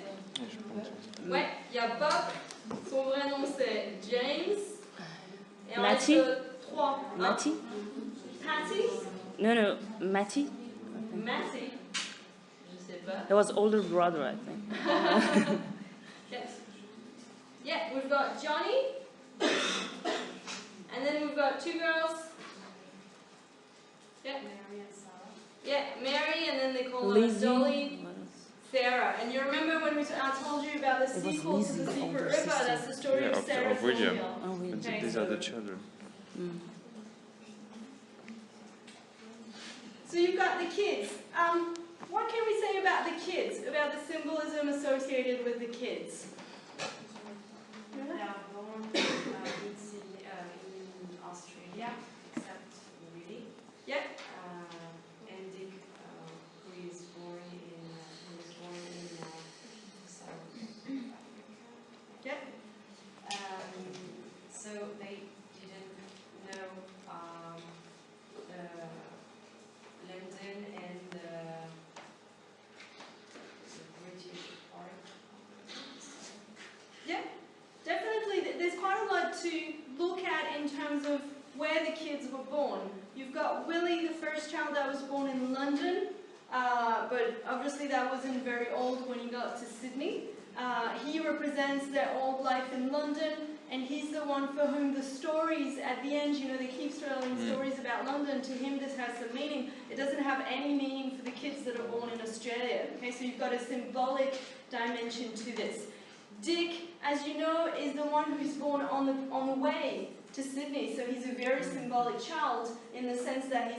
Je pense. Ouais, il y a Bob. Son vrai nom c'est James. Et on Matty. reste 3. Matty? Patty. No, Matty. Matty. Je sais pas. He was older brother, I think. Yes. Yeah, we've got Johnny. And then we've got 2 girls. Yeah, Mary and Sarah. yeah, Mary, and then they call her Lizzie. Dolly, Sarah. And you remember when I told you about the It was sequel to Lizzie, the the Secret older River? sister. That's the story Yeah, of of Sarah William. Thornhill. Oh, we. But Okay, these are the children. Mm. So you've got the kids. What can we say about the kids? About the symbolism associated with the kids? They are born in Sydney, in Australia, except Willie. Yeah. And Dick, who was born in South Africa. Yeah. were born. You've got Willie, the first child that was born in London, but obviously that wasn't very old when he got to Sydney. He represents their old life in London, and he's the one for whom the stories at the end, you know, they keep telling stories about London. To him, this has some meaning. It doesn't have any meaning for the kids that are born in Australia. Okay, so you've got a symbolic dimension to this. Dick, as you know, is the one who's born on the way to Sydney, so he's a very symbolic child in the sense that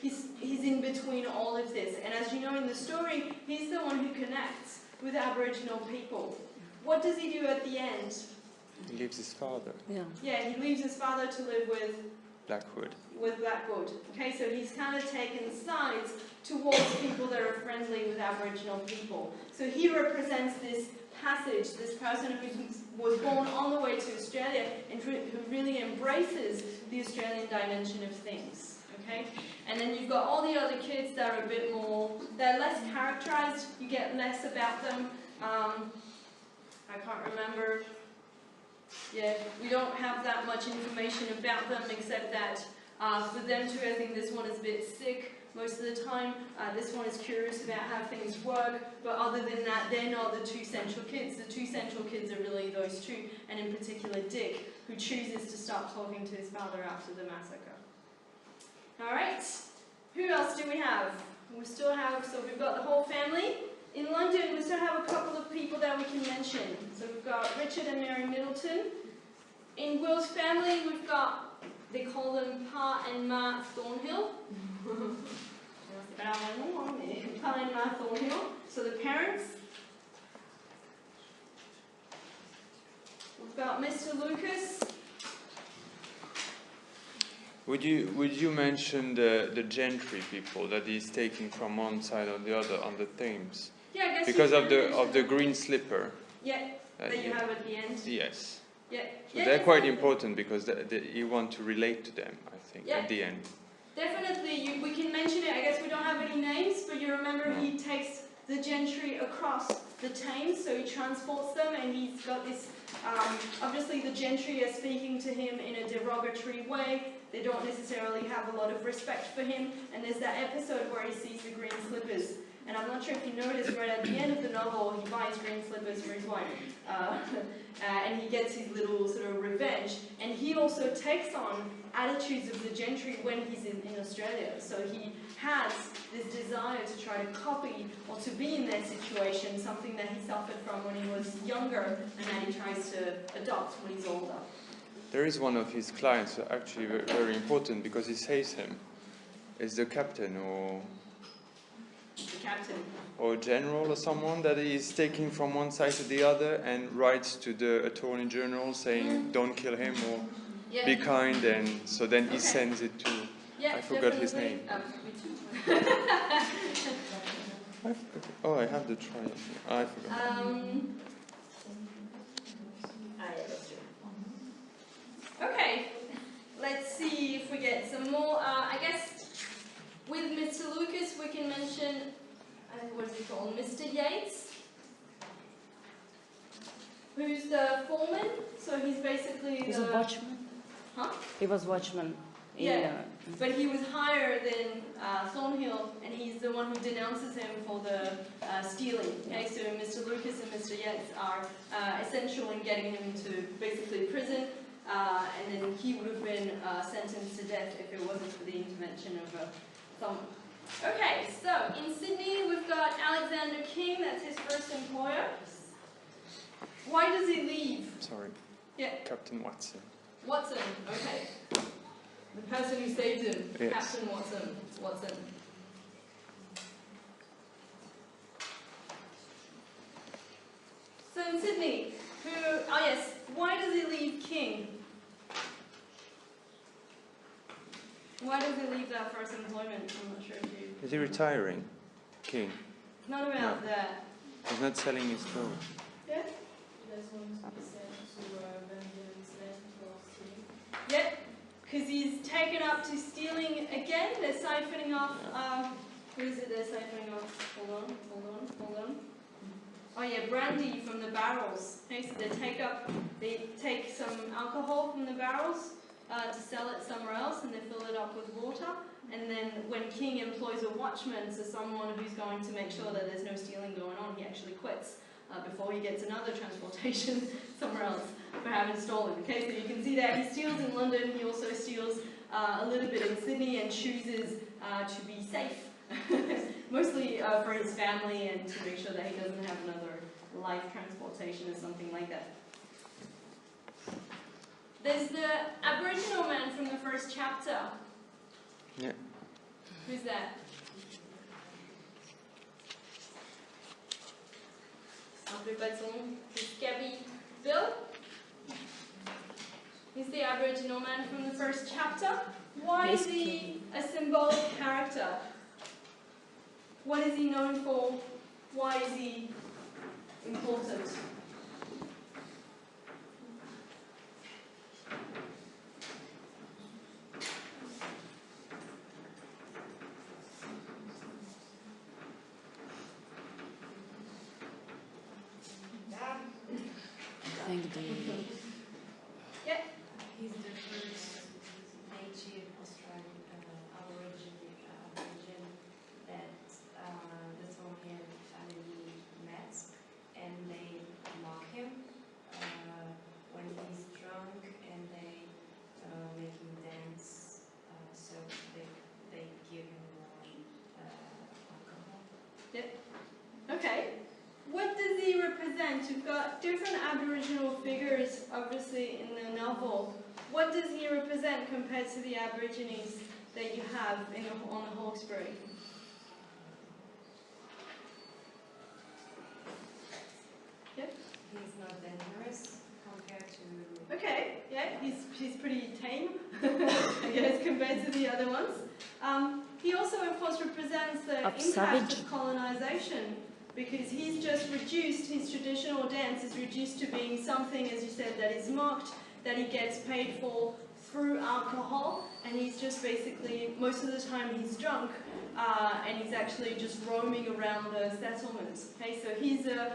he's in between all of this. And as you know in the story, he's the one who connects with Aboriginal people. What does he do at the end? He leaves his father, Yeah. Yeah, he leaves his father to live with Blackwood. Blackwood. Okay, so he's kind of taken sides towards people that are friendly with Aboriginal people. So he represents this passage, this person who was born on the way to Australia and who really embraces the Australian dimension of things. Okay, and then you've got all the other kids that are a bit more, they're less characterized, you get less about them. I can't remember. Yeah, we don't have that much information about them except that for them too, I think this one is a bit sick most of the time. This one is curious about how things work, but other than that, they're not the two central kids. The two central kids are really those two, and in particular Dick, who chooses to start talking to his father after the massacre. Alright, who else do we have? We still have, so we've got the whole family. In London, we still have a couple of people that we can mention. So we've got Richard and Mary Middleton. In Will's family, we've got, they call them Pa and Ma Thornhill. Pa and Ma Thornhill. So the parents. We've got Mr. Lucas. Would you mention the gentry people that he's taking from one side or the other on the themes? Yeah, I guess Because you of can the mention green slipper. Yeah, that you have at the end. Yes. Yeah. So Yeah, they're quite definitely. important because you want to relate to them, I think, Yeah. at the end. Definitely, we can mention it. I guess we don't have any names, but you remember he takes the gentry across the Thames, so he transports them, and he's got this, obviously the gentry are speaking to him in a derogatory way. They don't necessarily have a lot of respect for him, and there's that episode where he sees the green slippers. And I'm not sure if you noticed, right at the end of the novel, he buys green slippers for his wife. And he gets his little sort of revenge. And he also takes on attitudes of the gentry when he's in Australia. So he has this desire to try to copy or to be in their situation, something that he suffered from when he was younger and that he tries to adopt when he's older. There is one of his clients, actually very important, because he says him. Is the captain The captain. or general or someone that he's taking from one side to the other and writes to the Attorney General saying don't kill him or Yeah. be kind, and so then he Okay. sends it to, Yeah, I forgot his definitely. name. Me too. I have the trial. I forgot. Yeah, that's true. Okay, let's see if we get some more. I guess with Mr. Lucas, we can mention, what is he called? Mr. Yates, who's the foreman. So he's basically He's the. a watchman. Huh? He was watchman. In, Yeah. But he was higher than Thornhill, and he's the one who denounces him for the stealing. Okay, so Mr. Lucas and Mr. Yates are essential in getting him to basically prison, and then he would have been sentenced to death if it wasn't for the intervention of someone. Okay, so in Sydney we've got Alexander King, that's his first employer. Why does he leave? Sorry. Yeah. Captain Watson. Watson, okay. The person who saved him, Yes. Captain Watson. So in Sydney, why does he leave King? Why does he leave that first employment? I'm not sure if you... Is he retiring? King. It's not about that. He's not selling his clothes. Yeah? uh, Yep, because he's taken up to stealing again. They're siphoning off, who is it they're siphoning off? Hold on. Oh yeah, brandy from the barrels. Okay, so they take some alcohol from the barrels, to sell it somewhere else, and they fill it up with water. And then when King employs a watchman, so someone who's going to make sure that there's no stealing going on, he actually quits before he gets another transportation somewhere else for having stolen. Okay, so you can see that he steals in London, he also steals a little bit in Sydney and chooses to be safe, mostly for his family and to make sure that he doesn't have another life transportation or something like that. There's the Aboriginal man from the first chapter. Yeah. Who's that? Rappelez pas de son nom. C'est Scabby Bill. He's the Aboriginal man from the first chapter. Why is he a symbolic character? What is he known for? Why is he important? I think the Yeah. He's the first native Australian Aboriginal that the Tongan family met, and they mock him when he's drunk, and they make him dance. So they give him alcohol. Okay. What does he represent? You've got different Aboriginal figures, obviously, in the novel. What does he represent compared to the Aborigines that you have on the Hawkesbury? Yep. He's not dangerous compared to. Okay, yeah, he's pretty tame, I guess, compared to the other ones. He also, of course, represents the impact savage. of colonization, because he's just reduced, his traditional dance is reduced to being something, as you said, that is mocked, that he gets paid for through alcohol, and he's just basically, most of the time he's drunk, and he's actually just roaming around the settlements. Okay, so he's the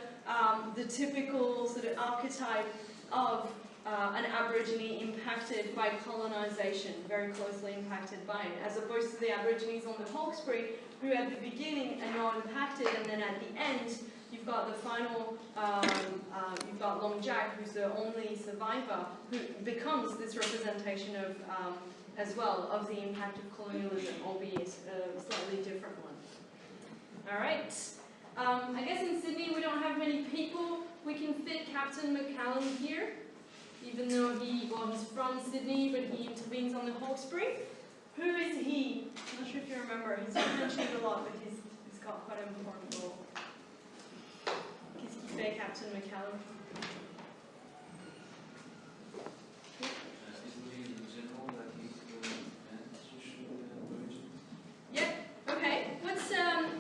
typical sort of archetype of an Aborigine impacted by colonization, very closely impacted by it, as opposed to the Aborigines on the Hawkesbury, who at the beginning are not impacted, and then at the end, you've got the final, you've got Long Jack, who's the only survivor, who becomes this representation of, as well, of the impact of colonialism, albeit a slightly different one. All right. I guess in Sydney we don't have many people. We can fit Captain McCallum here, even though he's from Sydney, but he intervenes on the Hawkesbury. Who is he? I'm not sure if you remember. He's been mentioned a lot, but he's got quite an important role. Qu'est-ce qu'il fait, Captain McCallum? Yeah, okay. What's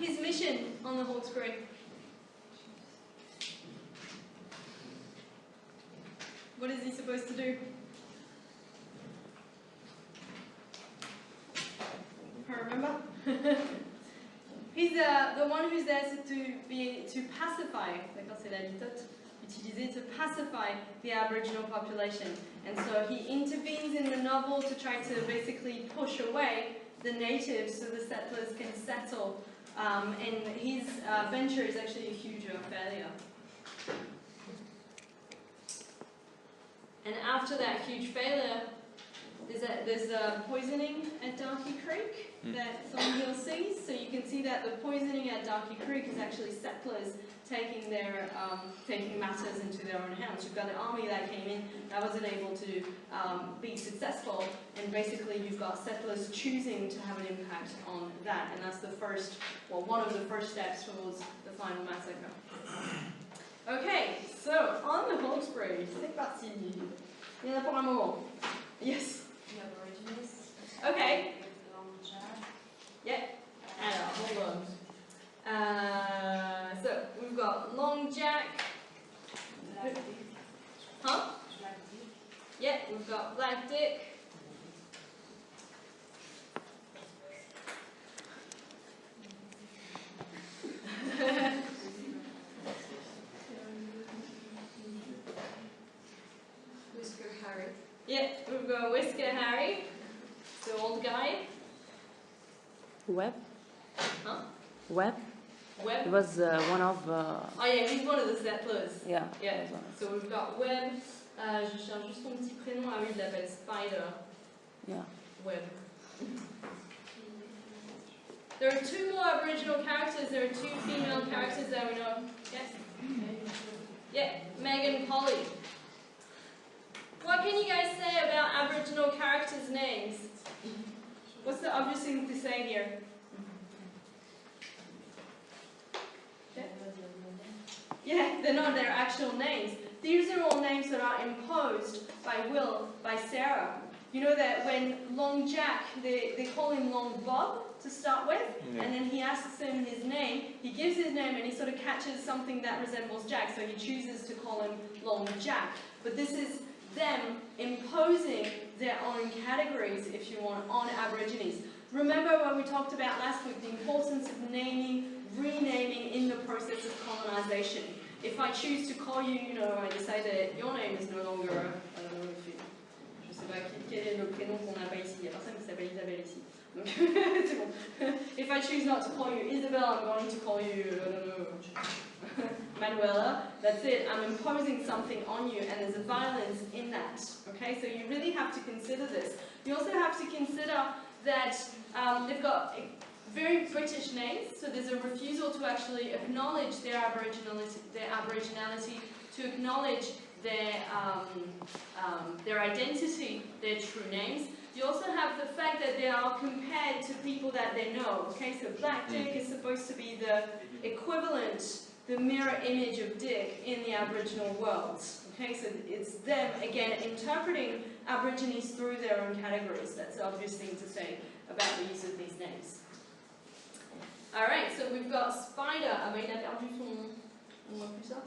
his mission on the Hawkesbury? What is he supposed to do? Remember? He's the one who's there to pacify, d'accord, c'est la litote, utilisée to pacify the Aboriginal population. And so he intervenes in the novel to try to basically push away the natives so the settlers can settle. And his venture is actually a huge failure. And after that huge failure, there's a poisoning at Darky Creek that Thornhill sees. So you can see that the poisoning at Darky Creek is actually settlers taking matters into their own hands. You've got an army that came in that wasn't able to be successful, and basically you've got settlers choosing to have an impact on that, and that's the first, well, one of the first steps towards the final massacre. Okay, so on the Hawkesbury, c'est parti. Il y en a pour un moment. Yes. The Aborigines. Okay. Long Jack. Yeah. Hold on. So we've got Long Jack. Black Dick. Huh? Black Dick. Yeah, we've got Black Dick. Whisker Harry. Yeah, we've got Whisker Harry, the old guy. Webb? Huh? Webb? Webb. He was one of. Oh yeah, he's one of the settlers. Yeah. Yeah. he was one of- So we've got Webb. Je cherche juste son petit prénom. Ah oui, il l'appelle Spider. Yeah. Webb. There are two more Aboriginal characters. There are two female characters that we know. Yes? Yeah, Meg and Polly. What can you guys say about Aboriginal characters' names? What's the obvious thing to say here? Yeah, they're not their actual names. These are all names that are imposed by Will, by Sarah. You know that when Long Jack, they call him Long Bob to start with, Yeah. and then he asks him his name, he gives his name and he sort of catches something that resembles Jack, so he chooses to call him Long Jack. But this is them imposing their own categories, if you want, on Aborigines. Remember when we talked about last week the importance of naming, renaming in the process of colonisation. If I choose to call you, you know, I decide that your name is no longer, I don't know if you, je sais pas quel est le prénom qu'on n'a pas ici, il y a personne qui s'appelle Isabelle ici. Donc, c'est bon. If I choose not to call you Isabel, I'm going to call you, I don't know, Manuela. That's it. I'm imposing something on you, and there's a violence in that. Okay, so you really have to consider this. You also have to consider that they've got very British names, so there's a refusal to actually acknowledge their aboriginality, to acknowledge their identity, their true names. You also have the fact that they are compared to people that they know. Okay, so Black Dick is supposed to be the equivalent, the mirror image of Dick in the Aboriginal world. Okay, so it's them, again, interpreting Aborigines through their own categories. That's the obvious thing to say about the use of these names. Alright, so we've got Spider. Ah ben il a perdu son... On voit plus ça?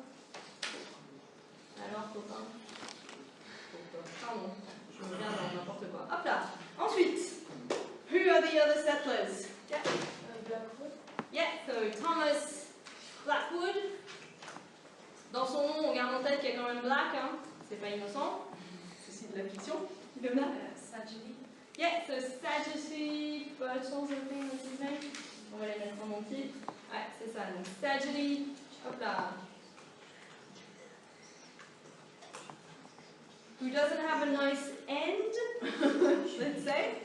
Alors, copain. Pardon, je me regarde dans n'importe quoi. Hop là. Ensuite, who are the other settlers? Yeah. Blackwood. Yeah, so Thomas Blackwood. Dans son nom, on garde en tête qu'il y a quand même Black, hein. C'est pas innocent. C'est de la fiction. Ilona? Sajidi. Yeah, so Sagity Birtles, I think that's his name. On va les mettre en entier. Ouais, c'est ça. Donc Sagity, hop là. Who doesn't have a nice end, let's say.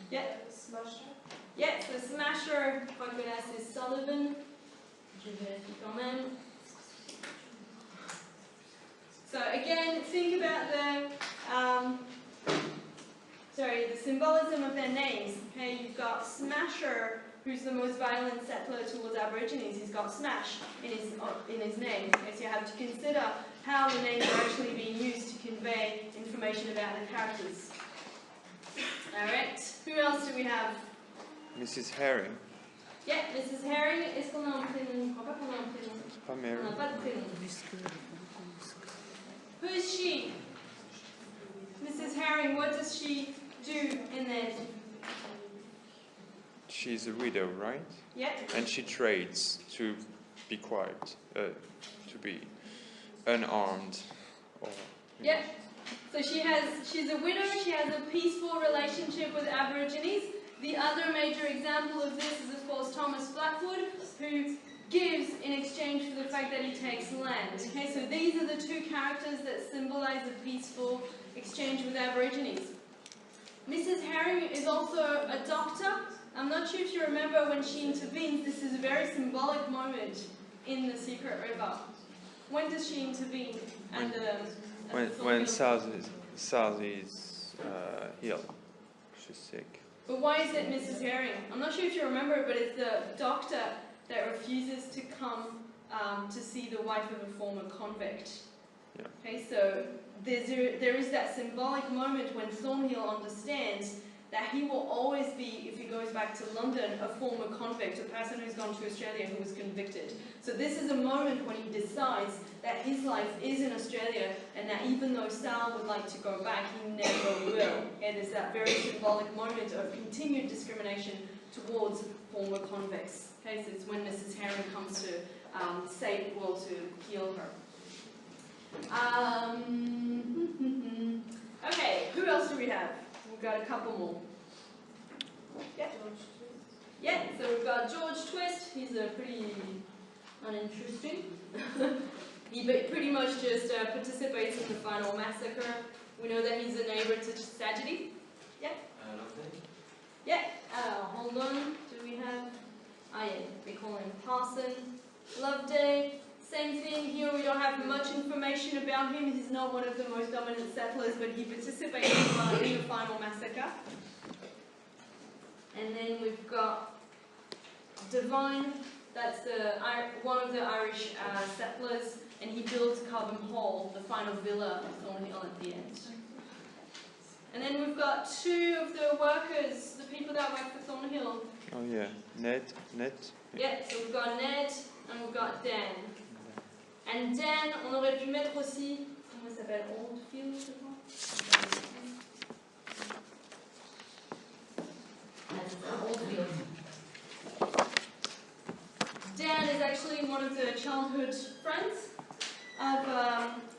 Yeah. Smasher. Yeah, so Smasher, je crois que là c'est Sullivan. Je vérifie quand même. So again, think about the symbolism of their names. Okay, you've got Smasher, who's the most violent settler towards Aborigines. He's got Smash in his name. Okay, so you have to consider how the names are actually being used to convey information about the characters. Alright, who else do we have? Mrs. Herring. Yeah, Mrs. Herring. Est-ce qu'on a un prénom? Je crois pas qu'on a un prénom. Pas Mary. On n'a pas de prénom. Who is she? Mrs. Herring, what does she do in there? She's a widow, right? Yeah. And she trades to be quiet, to be unarmed. Or, Yeah. So she's a widow, she has a peaceful relationship with Aborigines. The other major example of this is, of course, Thomas Blackwood, who gives in exchange for the fact that he takes land. Okay, so these are the two characters that symbolize a peaceful exchange with Aborigines. Mrs. Herring is also a doctor. I'm not sure if you remember when she intervenes. This is a very symbolic moment in the Secret River. When does she intervene? when Saz is ill, she's sick. But why is it Mrs. Herring? I'm not sure if you remember, but it's the doctor that refuses to come to see the wife of a former convict. Yeah. Okay, so there is that symbolic moment when Thornhill understands that he will always be, if he goes back to London, a former convict, a person who's gone to Australia who was convicted. So this is a moment when he decides that his life is in Australia and that even though Sal would like to go back, he never will. And it's that very symbolic moment of continued discrimination towards former convicts. Okay, so it's when Mrs. Herring comes to save Will to heal her. Okay, got a couple more. Yeah. Yeah, so we've got George Twist. He's a pretty uninteresting. He pretty much just participates in the final massacre. We know that he's a neighbor to Sagity. Yeah? Yeah, hold on. Do we have... Ah, yeah, we call him Parson. Loveday. Same thing here, we don't have much information about him. He's not one of the most dominant settlers, but he participated in the final massacre. And then we've got Devine, that's one of the Irish settlers, and he built Carbon Hall, the final villa of Thornhill at the end. And then we've got two of the workers, the people that work for Thornhill. Oh yeah, Ned. Yeah, so we've got Ned and we've got Dan. And Dan, on aurait pu mettre aussi, comment il s'appelle, Oldfield, je crois. Oldfield. Dan is actually one of the childhood friends of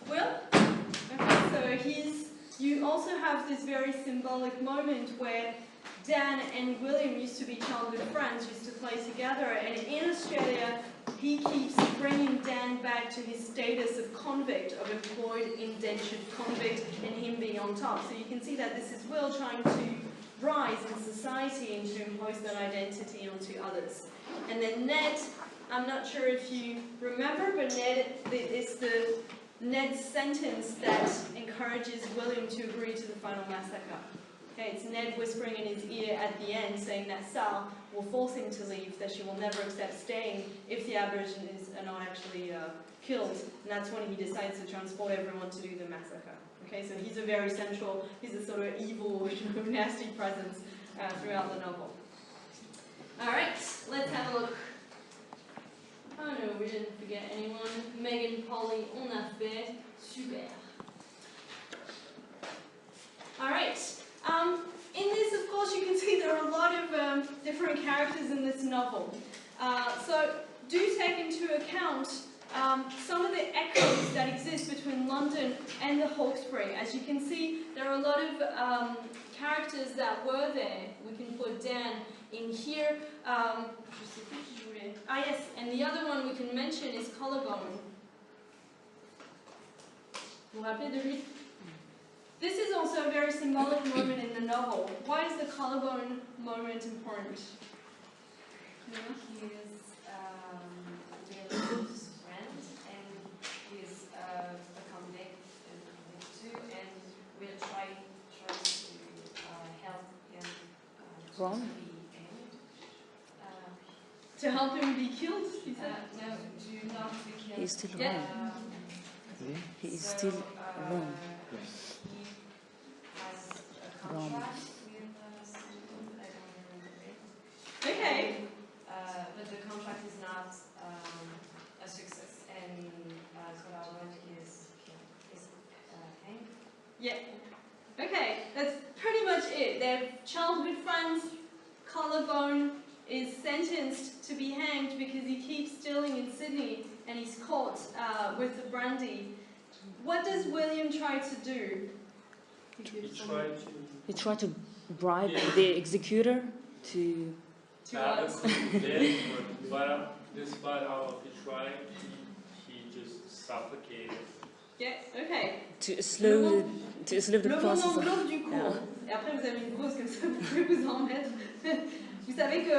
Will. Okay, so you also have this very symbolic moment where Dan and William used to be childhood friends, used to play together, and in Australia, he keeps bringing Dan back to his status of convict, of employed indentured convict, and him being on top. So you can see that this is Will trying to rise in society and to impose that identity onto others. And then Ned, I'm not sure if you remember, but Ned is Ned's sentence that encourages William to agree to the final massacre. Okay, it's Ned whispering in his ear at the end, saying that Sal will force him to leave, that she will never accept staying if the Aborigines are not actually killed. And that's when he decides to transport everyone to do the massacre. Okay, so he's a very central, he's a sort of evil, nasty presence throughout the novel. Alright, let's have a look. Oh no, we didn't forget anyone. Megan, Polly, on a fait. Super. Alright. In this, of course, you can see there are a lot of different characters in this novel. So do take into account some of the echoes that exist between London and the Hawkesbury. As you can see, there are a lot of characters that were there. We can put Dan in here. Ah yes, and the other one we can mention is Collarbone. Vous vous rappelez de lui? This is also a very symbolic moment in the novel. Why is the collarbone moment important? He is William's friend, and he is a convict too, and we'll try to help him Wrong? to be hanged. To help him be killed? He said. No, do not be killed. He's still Yeah. wrong. He is still wrong. He has a contract with someone, I don't remember it. Okay. But the contract is not a success, and Collarbone is hanged. Yeah. Okay, that's pretty much it. They're childhood friends. Collarbone is sentenced to be hanged because he keeps stealing in Sydney and he's caught with the brandy. What does William try to do? He tried to bribe the executor to... To But despite all of his trying, he just suffocated. Yeah, okay. to slow the Le process. moment glauque du cours. Et après, vous avez une pause comme ça, vous pouvez vous en mettre. Vous savez que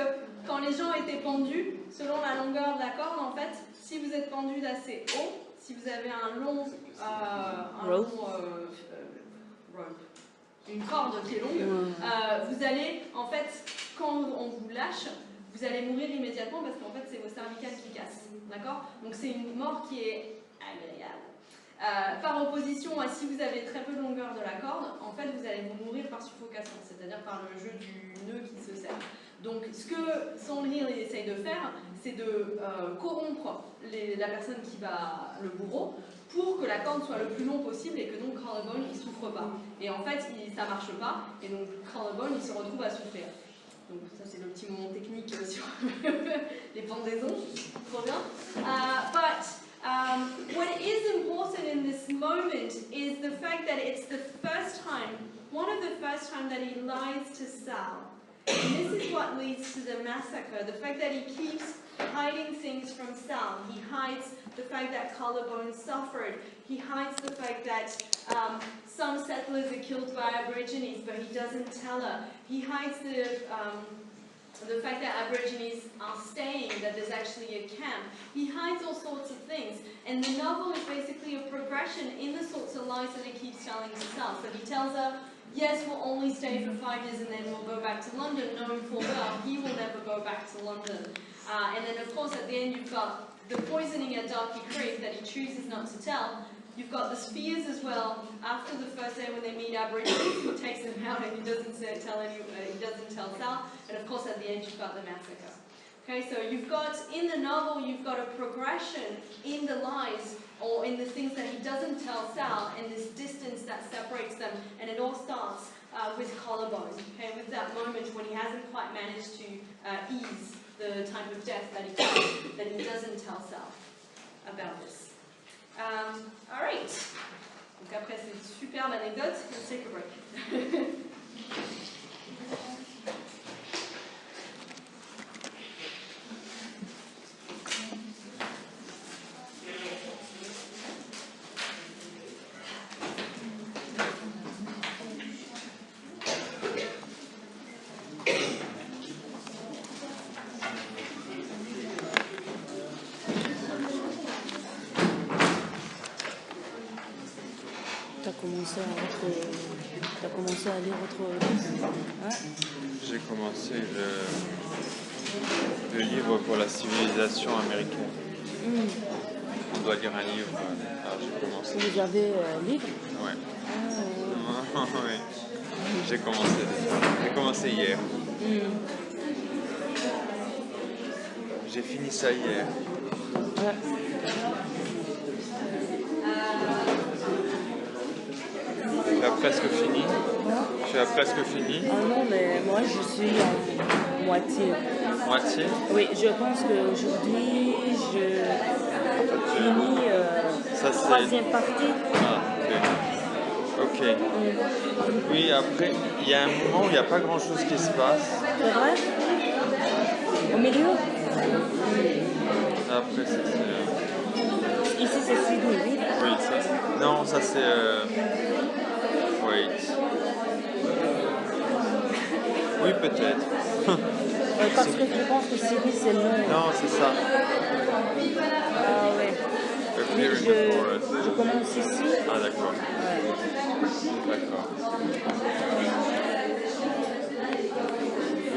quand les gens étaient pendus, selon la longueur de la corde, en fait, si vous êtes pendu d'assez haut, si vous avez un long rope, une corde qui est longue, vous allez, en fait, quand on vous lâche, vous allez mourir immédiatement parce qu'en fait, c'est vos cervicales qui cassent. D'accord? Donc, c'est une mort qui est agréable. Par opposition à si vous avez très peu de longueur de la corde, en fait vous allez vous mourir par suffocation, c'est-à-dire par le jeu du nœud qui se serre. Donc ce que Thornhill essaye de faire, c'est de corrompre la personne qui bat le bourreau pour que la corde soit le plus long possible et que donc Collarbone il souffre pas. Et en fait ça marche pas et donc Collarbone il se retrouve à souffrir. Donc ça c'est le petit moment technique sur les pendaisons, trop bien. What is important in this moment moment is the fact that it's the first time, one of the first time that he lies to Sal. And this is what leads to the massacre, the fact that he keeps hiding things from Sal. He hides the fact that Collarbone suffered. He hides the fact that some settlers are killed by Aborigines, but he doesn't tell her. He hides the fact that Aborigines are staying, that there's actually a camp. He hides all sorts of things. And the novel is basically a progression in the sorts of lies that he keeps telling to Sal. So he tells her, yes, we'll only stay for 5 years and then we'll go back to London, knowing full well he will never go back to London. And then, of course, at the end you've got the poisoning at Darkie Creek that he chooses not to tell. You've got the spears as well. After the first day when they meet Aborigines, he takes them out and he doesn't tell Sal. And of course, at the end, you've got the massacre. Okay, so you've got, in the novel, you've got a progression in the lies or in the things that he doesn't tell Sal and this distance that separates them. And it all starts with Collarbone, okay, with that moment when he hasn't quite managed to ease the type of death that he doesn't tell Sal about this. All right. Donc après cette superbe anecdote, let's take a break. T'as commencé à lire autre livre, hein? J'ai commencé le livre pour la civilisation américaine. On doit lire un livre, alors j'ai commencé. Vous avez livre? Ouais. Oui. J'ai commencé hier. J'ai fini ça hier. Ouais. Tu as presque fini. Ah non, mais moi je suis à moitié. Moitié? Oui, je pense qu'aujourd'hui je finis la troisième partie. Ah, ok. Oui, après, il y a un moment où il n'y a pas grand chose qui se passe. C'est vrai? Au milieu? Après, c'est... Ici c'est Sydney, oui? Oui, ça. Non, ça c'est... Wait. Oui, peut-être. Parce que je pense que Sydney c'est long. Non, c'est ça. Ah ouais. Je commence ici. Ah d'accord. Ouais. D'accord.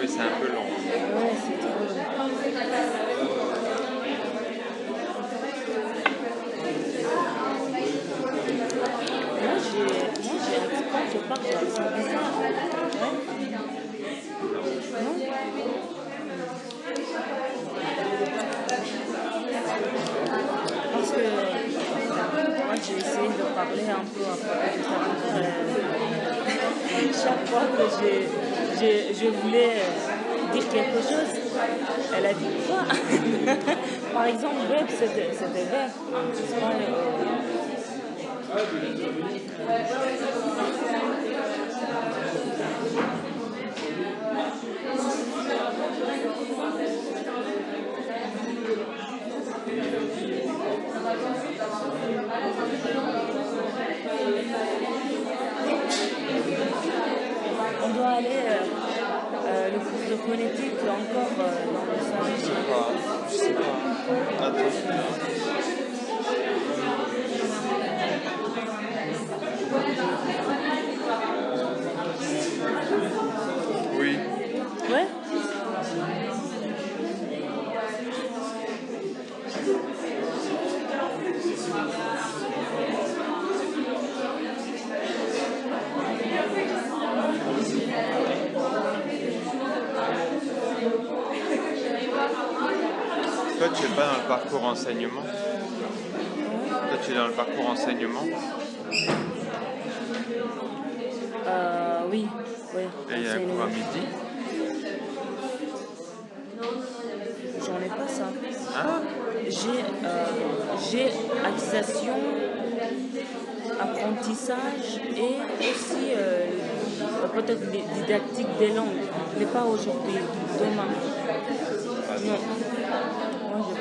Oui, c'est un peu long. Ouais, c'est trop long. Quand je parle, c'est bizarre. Ouais. Non? Parce que moi j'ai essayé de parler un peu à propos de sa mère. Chaque fois que je voulais dire quelque chose, elle a dit quoi? Par exemple, web, c'était vert. On doit aller le cours de phonétique encore dans le salon. Je sais pas. Attends. Oui. Ouais? Toi, tu n'es pas dans le parcours enseignement? Toi, tu es dans le parcours enseignement? Oui. Et il y a un cours à midi? J'en ai pas ça. Ah? J'ai accession apprentissage et aussi peut-être didactique des langues, mais pas aujourd'hui, demain. Non, moi je pas.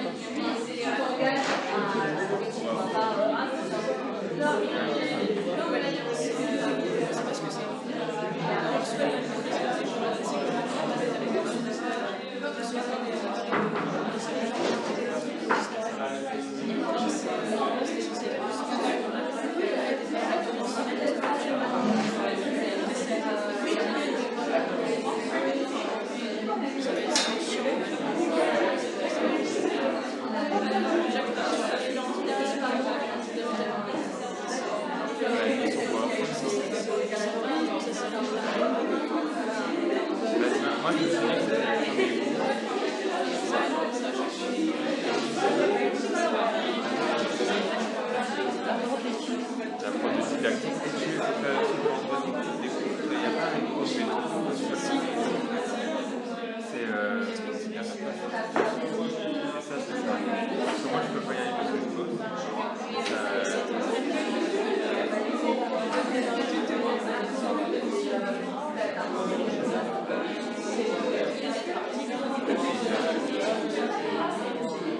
Moi, je me suis dit que la production didactique, c'est que il n'y a pas une grosse méthode. C'est bien ça. Et ça, c'est ça. Parce que moi, je peux pas y aller parce que je bosse.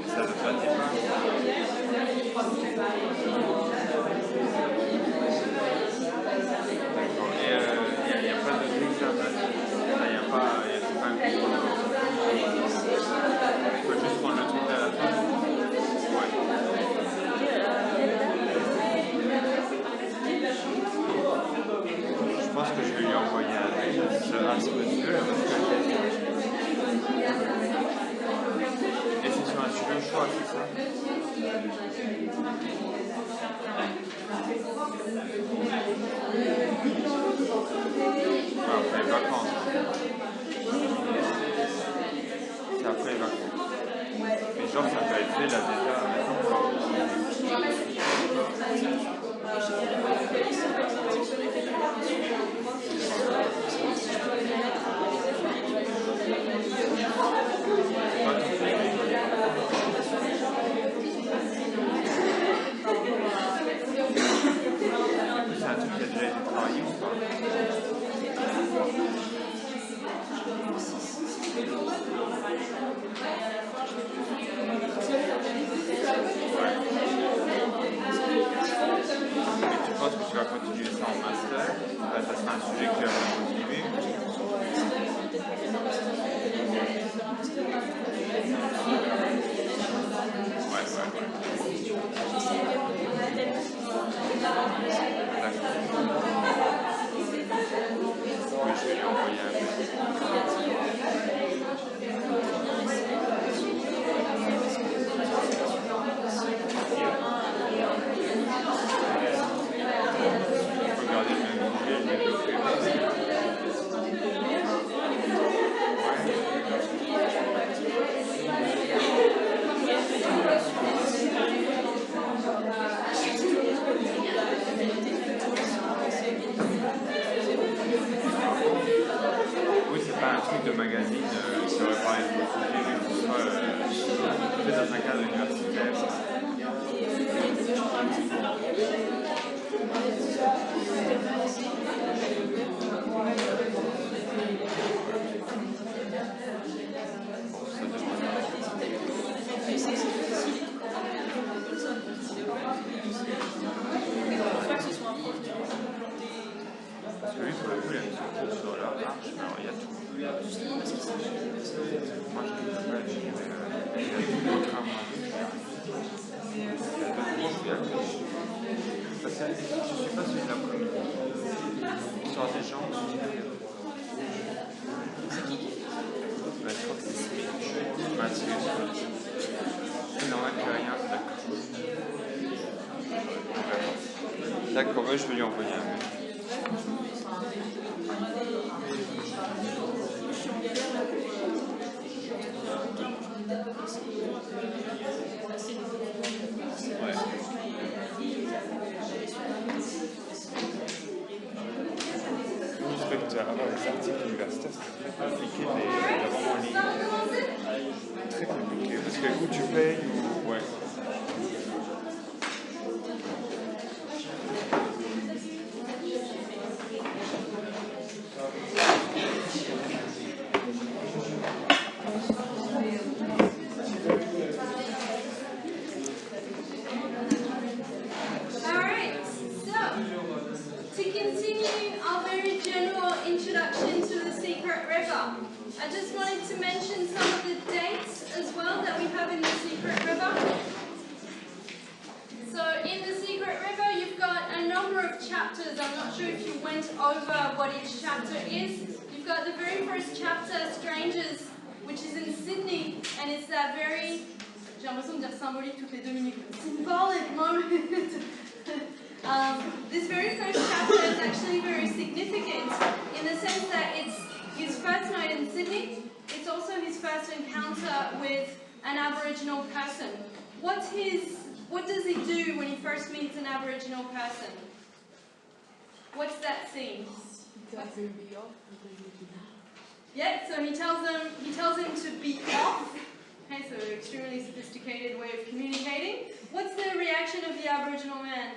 Ça ne fatigue pas. Et il n'y a pas de d'examen. Il n'y a pas un contrôle. Il faut juste prendre le truc à la fin. Ouais. Je pense que je vais lui envoyer un mail à ce monsieur. Et c'est sur un sujet au choix, c'est ça? Après les vacances. C'est après les vacances. Mais genre ça peut être fait là déjà. C'est un truc qui a déjà été travaillé ou pas? Et tu penses que tu vas continuer ça en master? Ça sera un sujet que tu vas continuer? Ouais. Oui, je vais lui envoyer un mail. On peut garder le même sujet, le développer. Oui, c'est pas un truc de magazine qui aurait parlé de votre sujet, mais que ce soit fait dans un cadre universitaire. Parce que lui, pour le coup, il a mis son cours sur leur marche, mais alors il y a tout. Moi, je ne peux pas dire, il y a tout d'autres à moi. Il y a d'autres cours qui affichent. Parce que je ne suis pas celui de l'après-midi. L'histoire des gens, c'est qui? Je crois que c'est Mathieu. Il n'en a que rien, d'accord. D'accord, je vais lui envoyer un mail. Ouais. Je sais que tu as avoir des articles universitaires, c'est très compliqué d'avoir en ligne. Très compliqué, parce que où tu payes ou... Ouais. chapters, I'm not sure if you went over what each chapter is. You've got the very first chapter, Strangers, which is in Sydney, and it's that very, j'ai l'impression de dire symbolique toutes les 2 minutes, symbolic moment. This very first chapter is actually very significant in the sense that it's his first night in Sydney. It's also his first encounter with an Aboriginal person. What does he do when he first meets an Aboriginal person? What's that scene? Yeah, so he tells him to be off. Okay, so an extremely sophisticated way of communicating. What's the reaction of the Aboriginal man?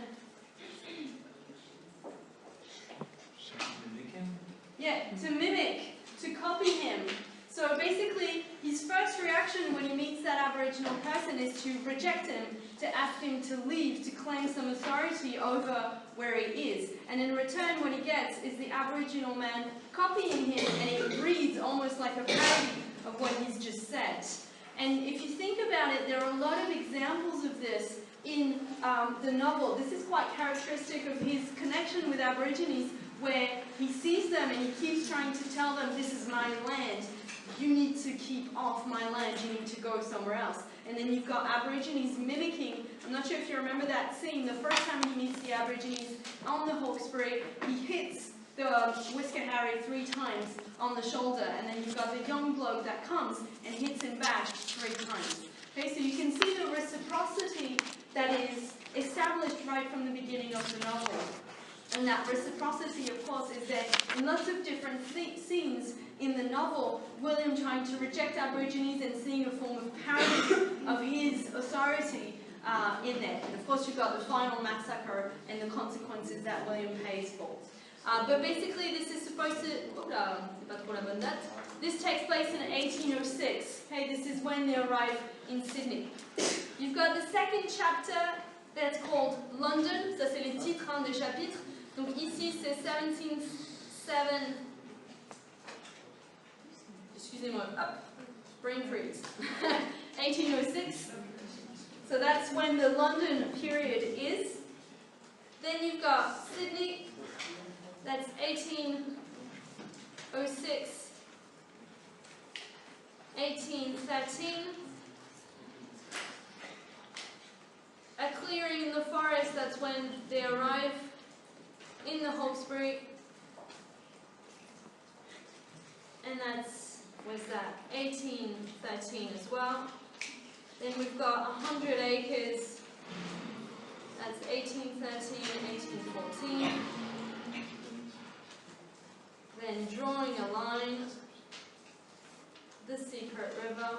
Yeah, to mimic, to copy him. So basically, his first reaction when he meets that Aboriginal person is to reject him, to ask him to leave, to claim some authority over where he is. And in return, what he gets is the Aboriginal man copying him, and it reads almost like a parody of what he's just said. And if you think about it, there are a lot of examples of this in the novel. This is quite characteristic of his connection with Aborigines, where he sees them and he keeps trying to tell them, this is my land. You need to keep off my land, you need to go somewhere else. And then you've got Aborigines mimicking, I'm not sure if you remember that scene, the first time he meets the Aborigines on the Hawkesbury, he hits the Whisker Harry 3 times on the shoulder, and then you've got the young bloke that comes and hits him back 3 times. Okay, so you can see the reciprocity that is established right from the beginning of the novel. And that reciprocity, of course, is there in lots of different scenes in the novel. William trying to reject Aborigines and seeing a form of parody of his authority in there. And of course, you've got the final massacre and the consequences that William pays for. But basically, this is supposed to... c'est pas trop la bonne date. This takes place in 1806. Okay, this is when they arrive in Sydney. You've got the second chapter that's called London. Ça, c'est les titres des chapitres. Donc ici, c'est 1707... Excusez-moi, hop, brain freeze. 1806. So that's when the London period is. Then you've got Sydney. That's 1806, 1813. A clearing in the forest, that's when they arrive in the Hawkesbury. And that's, what's that, 1813 as well. Then we've got 100 acres, that's 1813, 1814. Then drawing a line, the Secret River,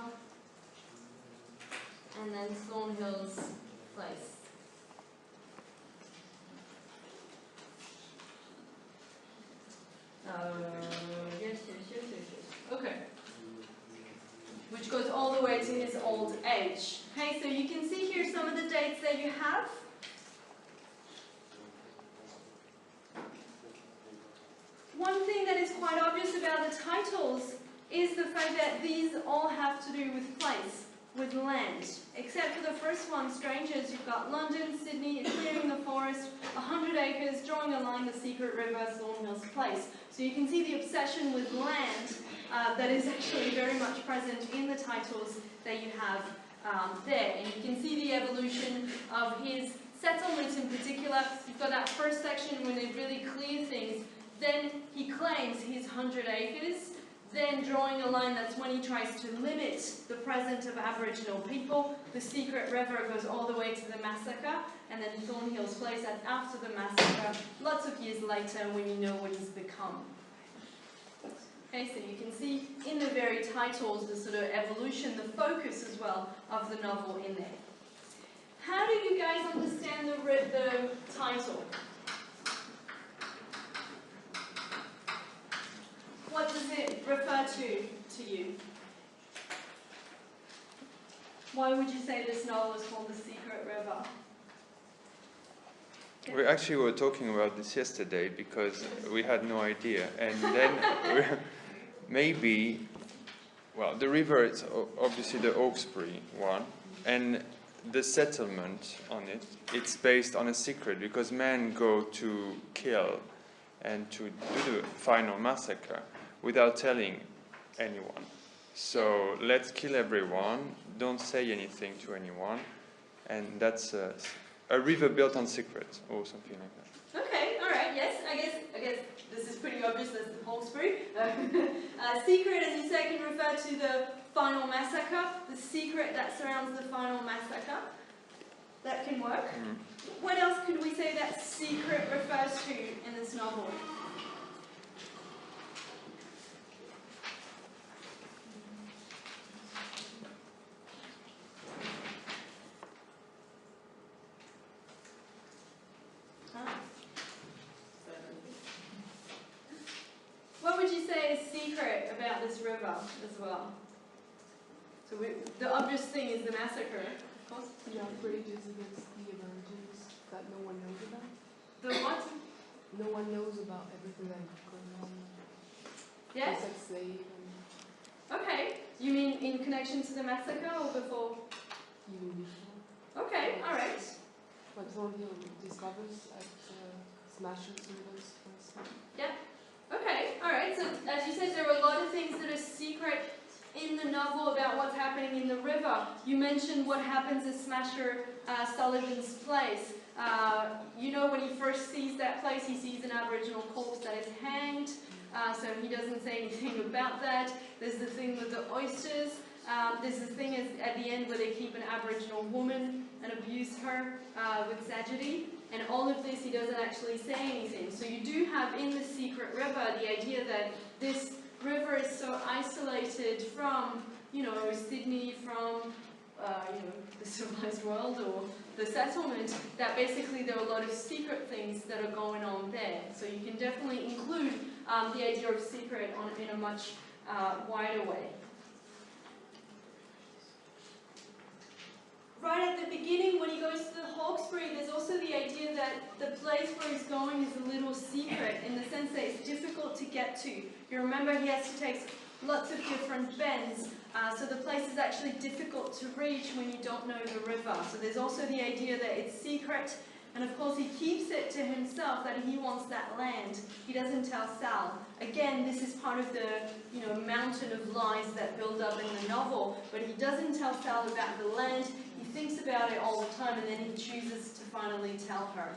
and then Thornhill's Place. Yes. Okay. Which goes all the way to his old age. Okay, so you can see here some of the dates that you have. One thing that is quite obvious about the titles is the fact that these all have to do with place, with land. Except for the first one, Strangers, you've got London, Sydney, clearing the forest, 100 acres, drawing a line, the Secret River, Thornhill's Place. So you can see the obsession with land that is actually very much present in the titles that you have there. And you can see the evolution of his settlements in particular. You've got that first section when they really clear things. Then he claims his 100 acres. Then drawing a line, that's when he tries to limit the presence of Aboriginal people. The Secret River goes all the way to the massacre. And then Thornhill's Place, that's after the massacre, lots of years later when you know what he's become. Okay, so you can see in the very titles the sort of evolution, the focus as well of the novel in there. How do you guys understand the title? What does it refer to you? Why would you say this novel is called The Secret River? We actually were talking about this yesterday because we had no idea. And then maybe, well, the river is obviously the Hawkesbury one. And the settlement on it, it's based on a secret because men go to kill and to do the final massacre without telling anyone. So let's kill everyone, don't say anything to anyone, and that's a river built on secret or something like that. Okay, all right, yes, I guess this is pretty obvious, that's the Hawkesbury. Secret, as you say, can refer to the final massacre, the secret that surrounds the final massacre. That can work. What else could we say that secret refers to in this novel? What would you say is secret about this river as well? So the obvious thing is the massacre, of course. The outrages against the virgins that no one knows about. The what? No one knows about everything that's going on. Yes? Sex slave and Okay. You mean in connection to the massacre or before? even before. Okay, alright. But someone he discovers at Smasher Symbols first. Okay, alright. So as you said, there are a lot of things that are secret in the novel about what's happening in the river. You mentioned what happens at Smasher Sullivan's place. You know, when he first sees that place, he sees an Aboriginal corpse that is hanged. So he doesn't say anything about that. There's the thing with the oysters. There's this thing at the end where they keep an Aboriginal woman and abuse her with Sajidi. And all of this, he doesn't actually say anything. So you do have in the Secret River the idea that this river is so isolated from, you know, Sydney, from, you know, the civilized world or the settlement, that basically there are a lot of secret things that are going on there. So you can definitely include the idea of secret in a much wider way. Right at the beginning, when he goes to the Hawkesbury, there's also the idea that the place where he's going is a little secret, in the sense that it's difficult to get to. You remember he has to take lots of different bends, so the place is actually difficult to reach when you don't know the river. So there's also the idea that it's secret, and of course he keeps it to himself that he wants that land. He doesn't tell Sal. Again, this is part of the, you know, mountain of lies that build up in the novel, but he doesn't tell Sal about the land. He thinks about it all the time, and then he chooses to finally tell her.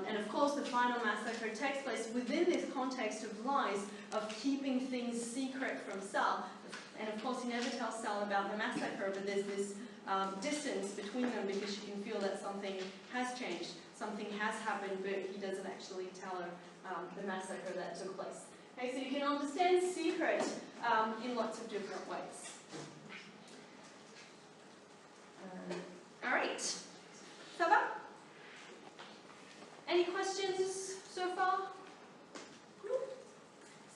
And of course, the final massacre takes place within this context of lies, of keeping things secret from Sal. And of course, he never tells Sal about the massacre, but there's this distance between them because she can feel that something has changed, something has happened, but he doesn't actually tell her the massacre that took place. Okay, so you can understand secret in lots of different ways. All right. Ça va? Any questions so far? No?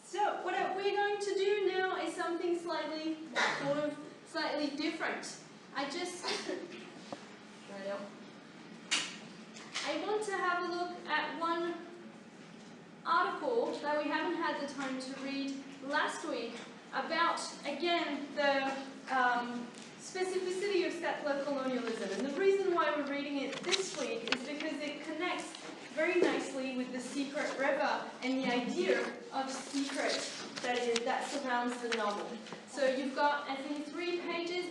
So what we're going to do now is something slightly different. I want to have a look at one article that we haven't had the time to read last week about, again, the specificity of settler colonialism. And the reason why we're reading it this week is because it connects very nicely with the Secret River and the idea of secret that surrounds the novel. So you've got, I think, 5 pages.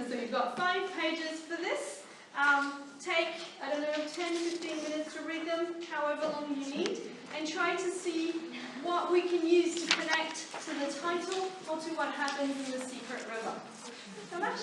So you've got 5 pages for this. Take, I don't know, 10-15 minutes to read them, however long you need, and try to see what we can use to connect to the title or to what happens in the Secret River. So much?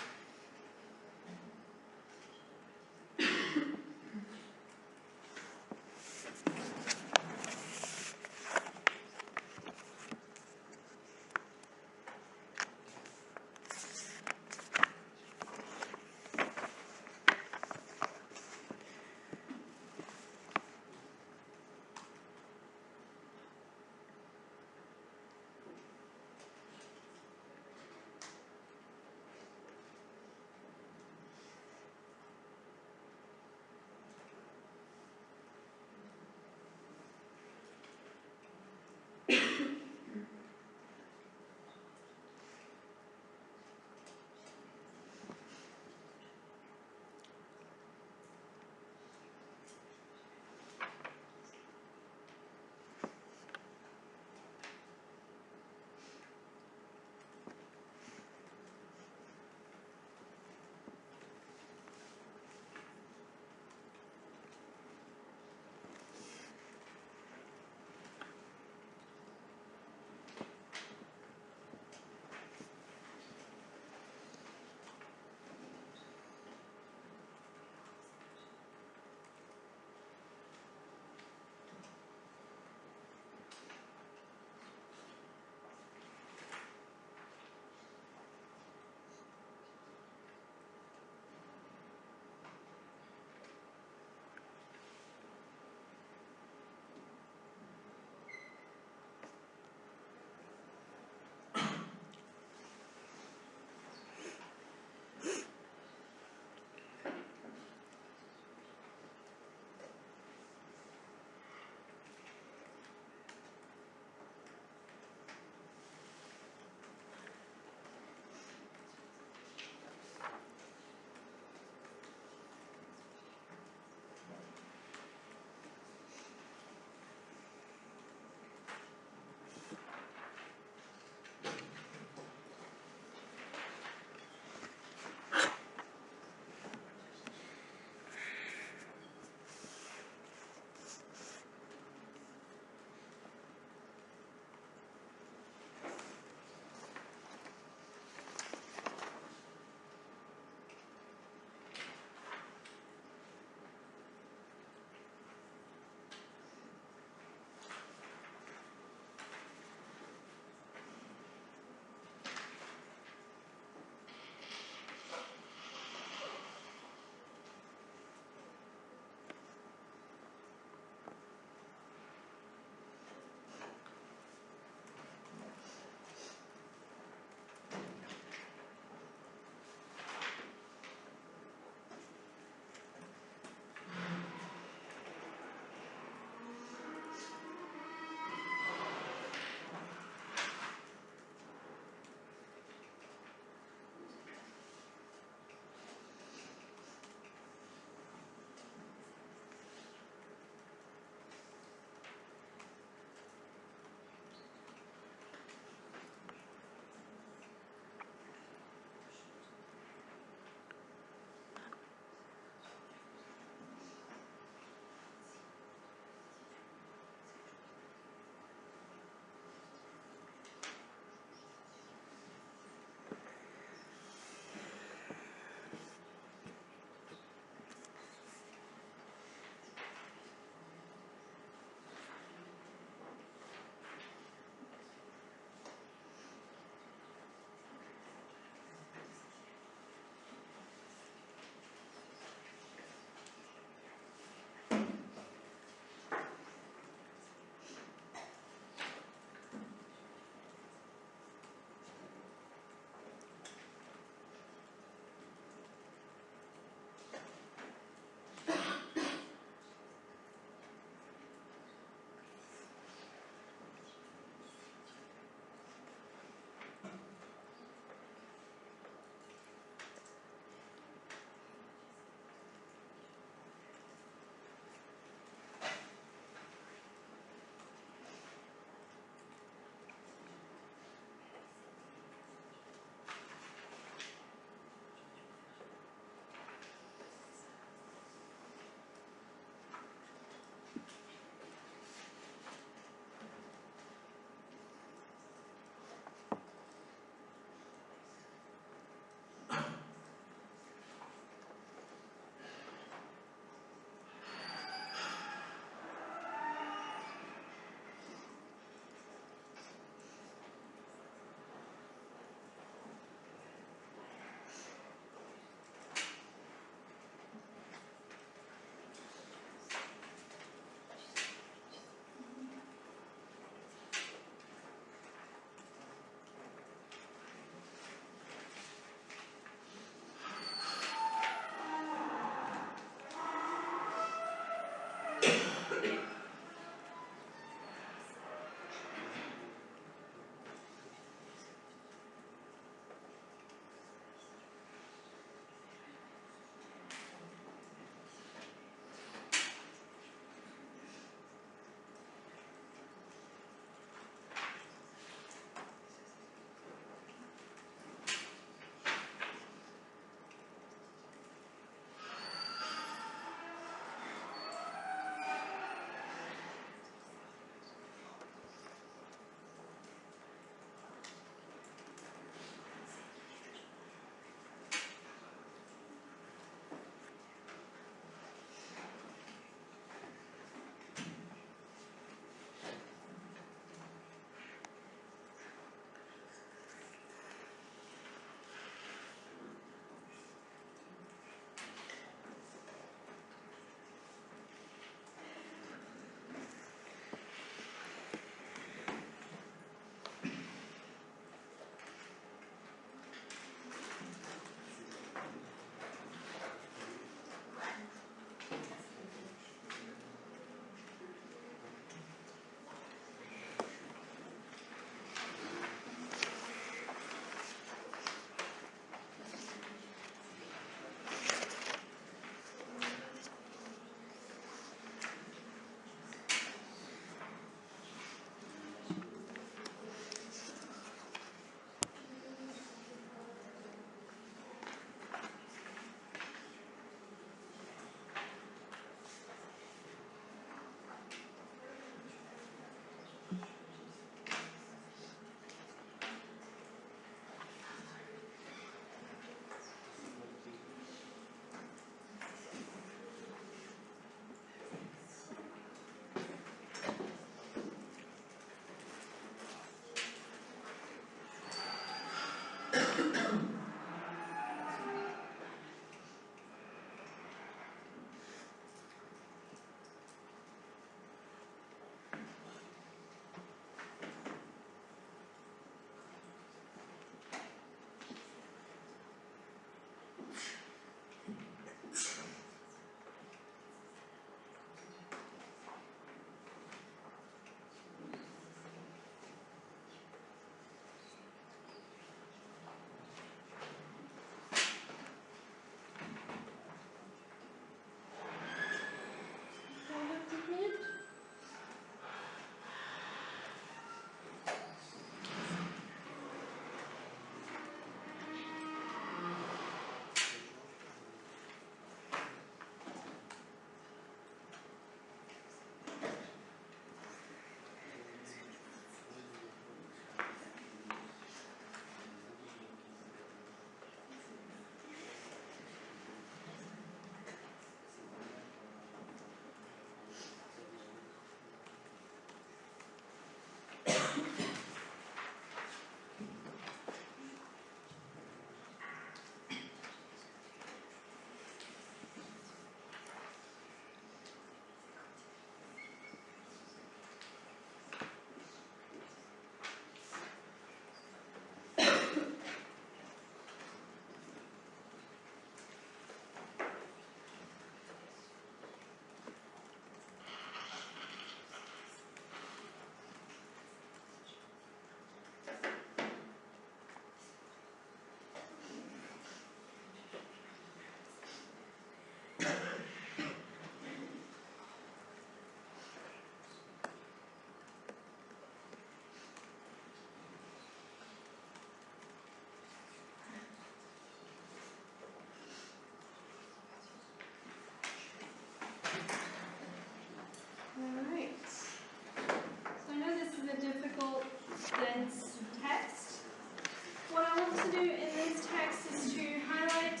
to do in this text is to highlight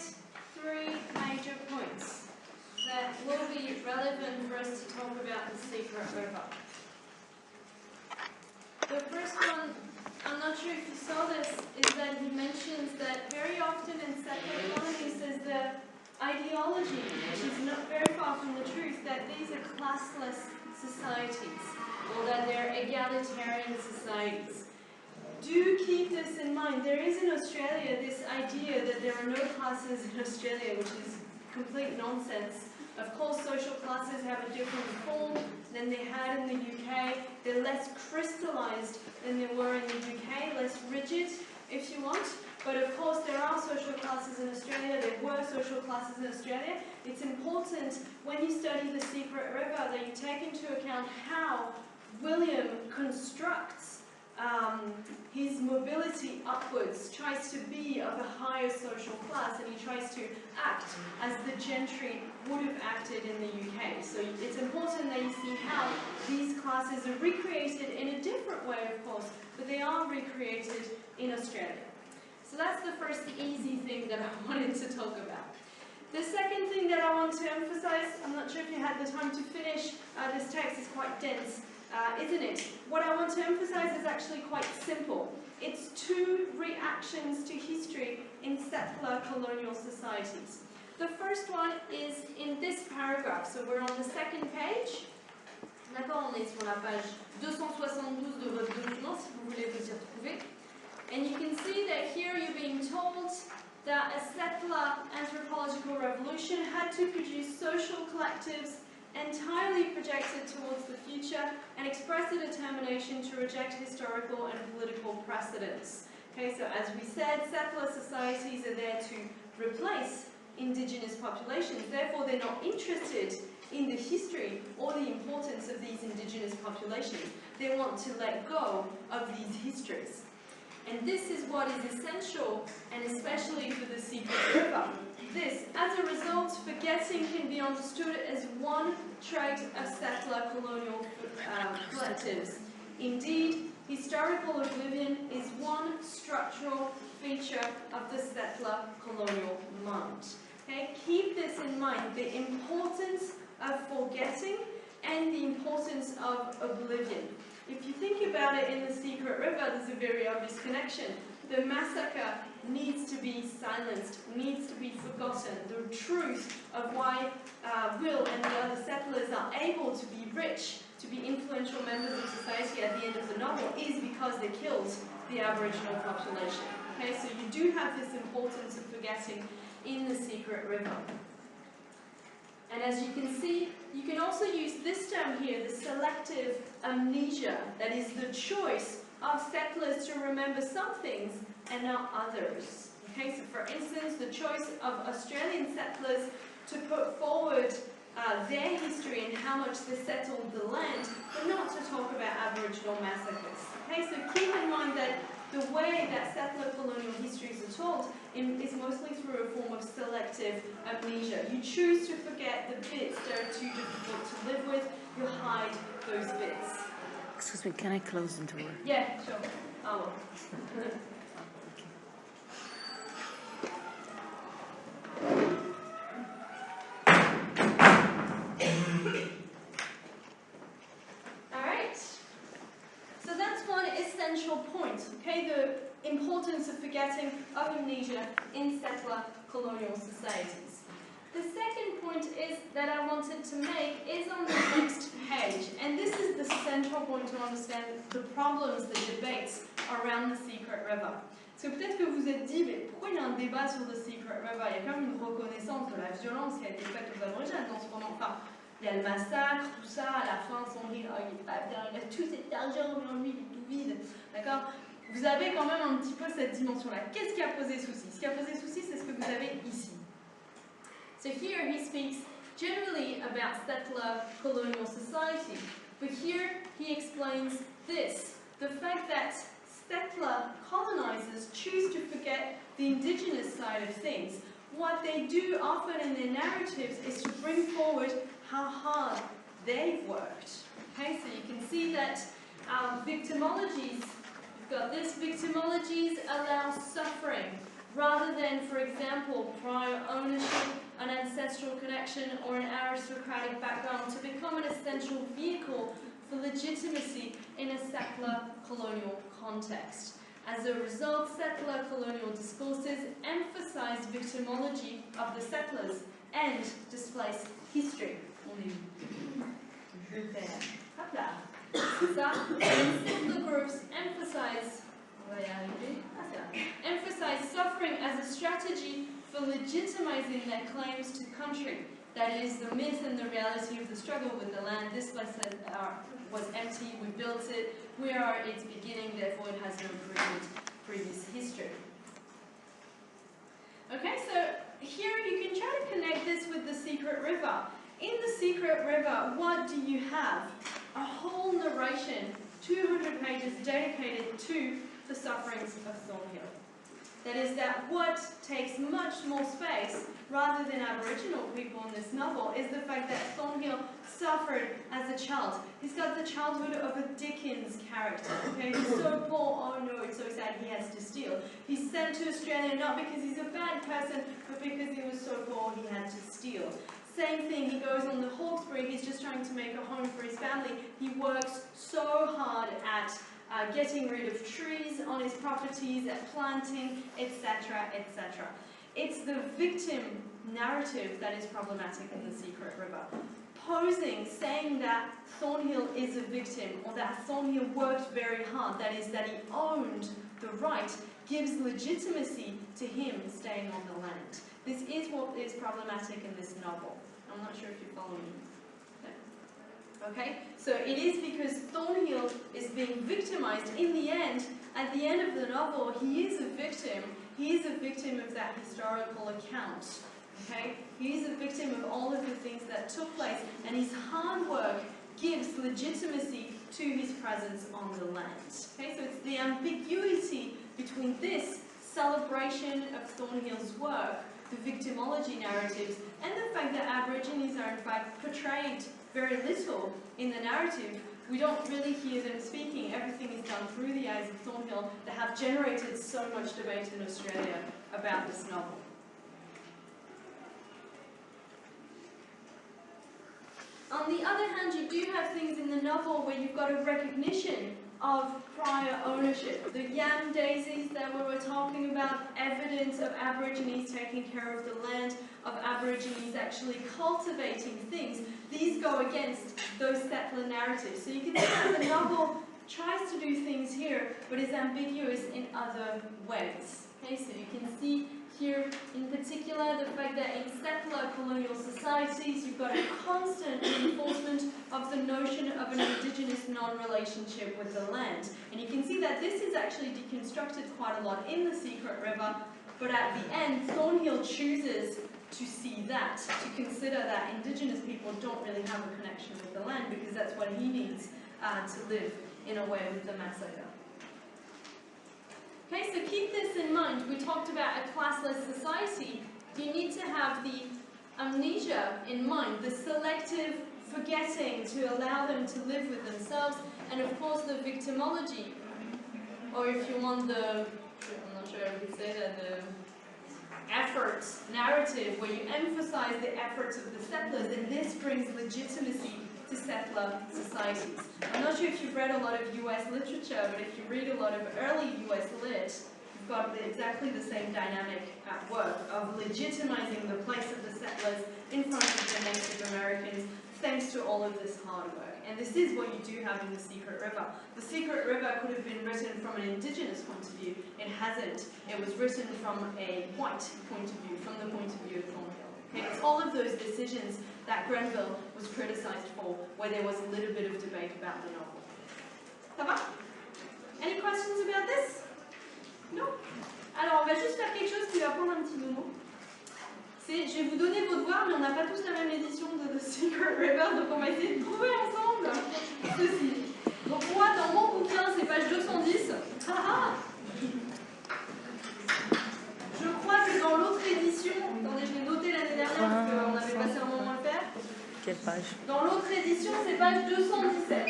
3 major points that will be relevant for us to talk about the secret river. The first one, I'm not sure if you saw this, is that he mentions that very often in settler economies there's the ideology, which is not very far from the truth, that these are classless societies, or that they're egalitarian societies. Do keep this in mind. There is in Australia this idea that there are no classes in Australia, which is complete nonsense. Of course, social classes have a different form than they had in the UK. They're less crystallized than they were in the UK, less rigid, if you want. But of course, there are social classes in Australia. There were social classes in Australia. It's important when you study the Secret River that you take into account how William constructs his mobility upwards, tries to be of a higher social class, and he tries to act as the gentry would have acted in the UK. So it's important that you see how these classes are recreated in a different way, of course, but they are recreated in Australia. So that's the first easy thing that I wanted to talk about. The second thing that I want to emphasize, I'm not sure if you had the time to finish, this text is quite dense, isn't it? What I want to emphasize is actually quite simple. It's 2 reactions to history in settler colonial societies. The first one is in this paragraph, so we're on the second page. D'accord, on est sur la page 272 de votre document, si vous voulez vous y retrouver. And you can see that here you're being told that a settler anthropological revolution had to produce social collectives entirely projected towards the future and express a determination to reject historical and political precedents. Okay, so as we said, settler societies are there to replace indigenous populations. Therefore, they're not interested in the history or the importance of these indigenous populations. They want to let go of these histories. And this is what is essential, and especially for the Secret River. This, as a result, forgetting can be understood as one trait of settler colonial collectives. Indeed, historical oblivion is one structural feature of the settler colonial mind. Okay? Keep this in mind, the importance of forgetting and the importance of oblivion. If you think about it in the Secret River, there's a very obvious connection. The massacre needs to be silenced, needs to be forgotten. The truth of why Will and the other settlers are able to be rich, to be influential members of society at the end of the novel is because they killed the Aboriginal population. Okay, so you do have this importance of forgetting in the Secret River. And as you can see, you can also use this term here, the selective amnesia, that is the choice of settlers to remember some things and not others. Okay, so for instance, the choice of Australian settlers to put forward their history and how much they settled the land, but not to talk about Aboriginal massacres. Okay, so keep in mind that the way that settler colonial histories are told is mostly through a form of selective amnesia. You choose to forget the bits that are too difficult to live with, you hide those bits. Excuse me, can I close the door? Yeah, sure. I will. Alright, so that's one essential point, okay, the importance of forgetting, of amnesia in settler colonial societies. The second point is that I wanted to make is on the next page, and this is the central point to understand the problems, the debates around the Secret River. Parce que peut-être que vous êtes dit, mais pourquoi il y a un débat sur the Secret River? Il y a quand même une reconnaissance de la violence qui a été faite aux Aborigènes dans ce moment. Enfin, il y a le massacre, tout ça, à la fin, son rire, il est pas bien, il a tout cet argent, mais en lui, il est tout vide. D'accord? Vous avez quand même un petit peu cette dimension-là. Qu'est-ce qui a posé souci? Ce qui a posé souci, c'est ce que vous avez ici. So here he speaks generally about settler colonial society, but here he explains this, the fact that settler colonizers choose to forget the indigenous side of things. What they do often in their narratives is to bring forward how hard they've worked. Okay, so you can see that victimologies, you've got this, victimologies allow suffering. rather than, for example, prior ownership, an ancestral connection, or an aristocratic background, to become an essential vehicle for legitimacy in a settler colonial context. As a result, settler colonial discourses emphasize victimology of the settlers and displace history. On est où? Je perds. Hop là. C'est ça. And settler groups emphasize, on va y arriver, emphasize suffering as a strategy for legitimizing their claims to country. That is, the myth and the reality of the struggle with the land. This place was empty, we built it, we are at its beginning, therefore it has no previous history. Okay, so here you can try to connect this with the Secret River. In the Secret River, what do you have? A whole narration, 200 pages dedicated to the sufferings of Thornhill. That is, that what takes much more space, rather than Aboriginal people in this novel, is the fact that Thornhill suffered as a child. He's got the childhood of a Dickens character. Okay, he's so poor, oh no, it's so sad he has to steal. He's sent to Australia not because he's a bad person, but because he was so poor he had to steal. Same thing, he goes on the Hawkesbury, he's just trying to make a home for his family. He works so hard at getting rid of trees on his properties, at planting, etc., etc. It's the victim narrative that is problematic in The Secret River. Posing, saying that Thornhill is a victim, or that Thornhill worked very hard, that is, that he owned the right, gives legitimacy to him staying on the land. This is what is problematic in this novel. I'm not sure if you follow me. Okay, so it is because Thornhill is being victimized. In the end, at the end of the novel, he is a victim. He is a victim of that historical account. Okay, he is a victim of all of the things that took place, and his hard work gives legitimacy to his presence on the land. Okay, so it's the ambiguity between this celebration of Thornhill's work, the victimology narratives, and the fact that Aborigines are in fact portrayed very little in the narrative. We don't really hear them speaking. Everything is done through the eyes of Thornhill that have generated so much debate in Australia about this novel. On the other hand, you do have things in the novel where you've got a recognition of prior ownership. The yam daisies that we were talking about, evidence of Aborigines taking care of the land, of Aborigines actually cultivating things, these go against those settler narratives. So you can see that the novel tries to do things here, but is ambiguous in other ways. Okay, so you can see here in particular the fact that in settler colonial societies you've got a constant reinforcement of the notion of an indigenous non-relationship with the land. And you can see that this is actually deconstructed quite a lot in The Secret River, but at the end Thornhill chooses to see that, to consider that indigenous people don't really have a connection with the land because that's what he needs to live in a way with the massacre. Okay, so keep this in mind. We talked about a classless society. You need to have the amnesia in mind, the selective forgetting to allow them to live with themselves, and of course the victimology, or if you want the, I'm not sure if you say that, the efforts narrative, where you emphasize the efforts of the settlers, and this brings legitimacy to settler societies. I'm not sure if you've read a lot of US literature, but if you read a lot of early US lit, you've got exactly the same dynamic at work of legitimizing the place of the settlers in front of the Native Americans, thanks to all of this hard work. And this is what you do have in The Secret River. The Secret River could have been written from an indigenous point of view. It hasn't. It was written from a white point of view, from the point of view of Thornhill. Okay? It's all of those decisions that Grenville was criticized for, where there was a little bit of debate about the novel. Ça va? Any questions about this? Non? Alors, on va juste faire quelque chose qui va prendre un petit moment. Je vais vous donner vos devoirs, mais on n'a pas tous la même édition de The Secret River, donc on va essayer de trouver ensemble ceci. Donc moi, dans mon bouquin, c'est page 210. Je crois que dans l'autre édition, attendez, je l'ai noté l'année dernière parce qu'on avait passé un moment à le faire. Quelle page? Dans l'autre édition, c'est page 217.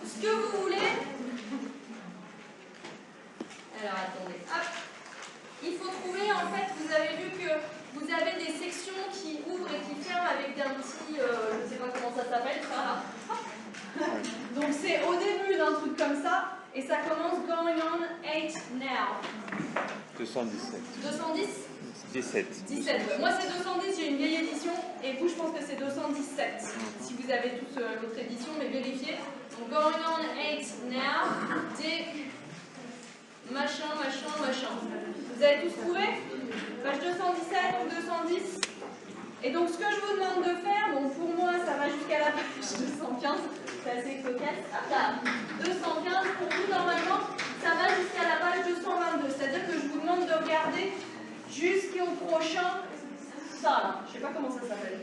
Ce que vous voulez. Alors attendez, hop. vous avez vu que vous avez des sections qui ouvrent et qui ferment avec un petit, je ne sais pas comment ça s'appelle, ça. Donc c'est au début d'un truc comme ça, et ça commence going on 8 now. 217. 210 17. 17. Moi c'est 210, j'ai une vieille édition, et vous je pense que c'est 217. Si vous avez tous l'autre édition, mais vérifiez. Donc going on 8 now, Dick, machin, machin, machin. Vous avez tous trouvé? Page 217 ou 210? Et donc ce que je vous demande de faire, bon pour moi ça va jusqu'à la page 215, c'est assez cocasse. Ah là, 215, pour vous normalement, ça va jusqu'à la page 222. C'est-à-dire que je vous demande de regarder jusqu'au prochain, ça là, je sais pas comment ça s'appelle.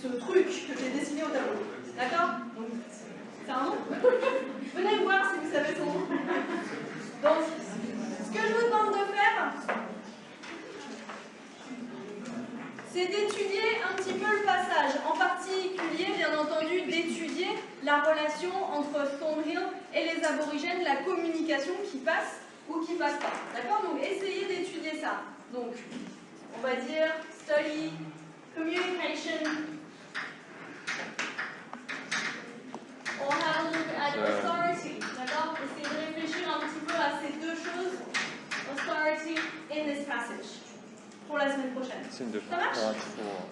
Ce truc que j'ai dessiné au tableau. D'accord? Donc, c'est un nom. Venez voir si vous savez son nom. Donc, ce que je vous demande de faire, c'est d'étudier un petit peu le passage, en particulier, bien entendu, d'étudier la relation entre Thornhill et les aborigènes, la communication qui passe ou qui passe pas. D'accord? Donc, essayez d'étudier ça. Donc, on va dire study, communication, or have a look at authority. D'accord? Essayez de réfléchir un petit peu à ces deux choses, authority in this passage. Pour la semaine prochaine. C'est une de Ça marche? part 4.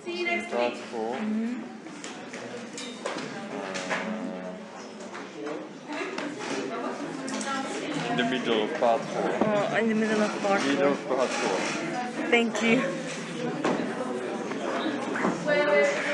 See you next Part week. 4. In the middle of part 4. Oh, in the middle of part Middle 4. of part 4. Thank you. Ouais.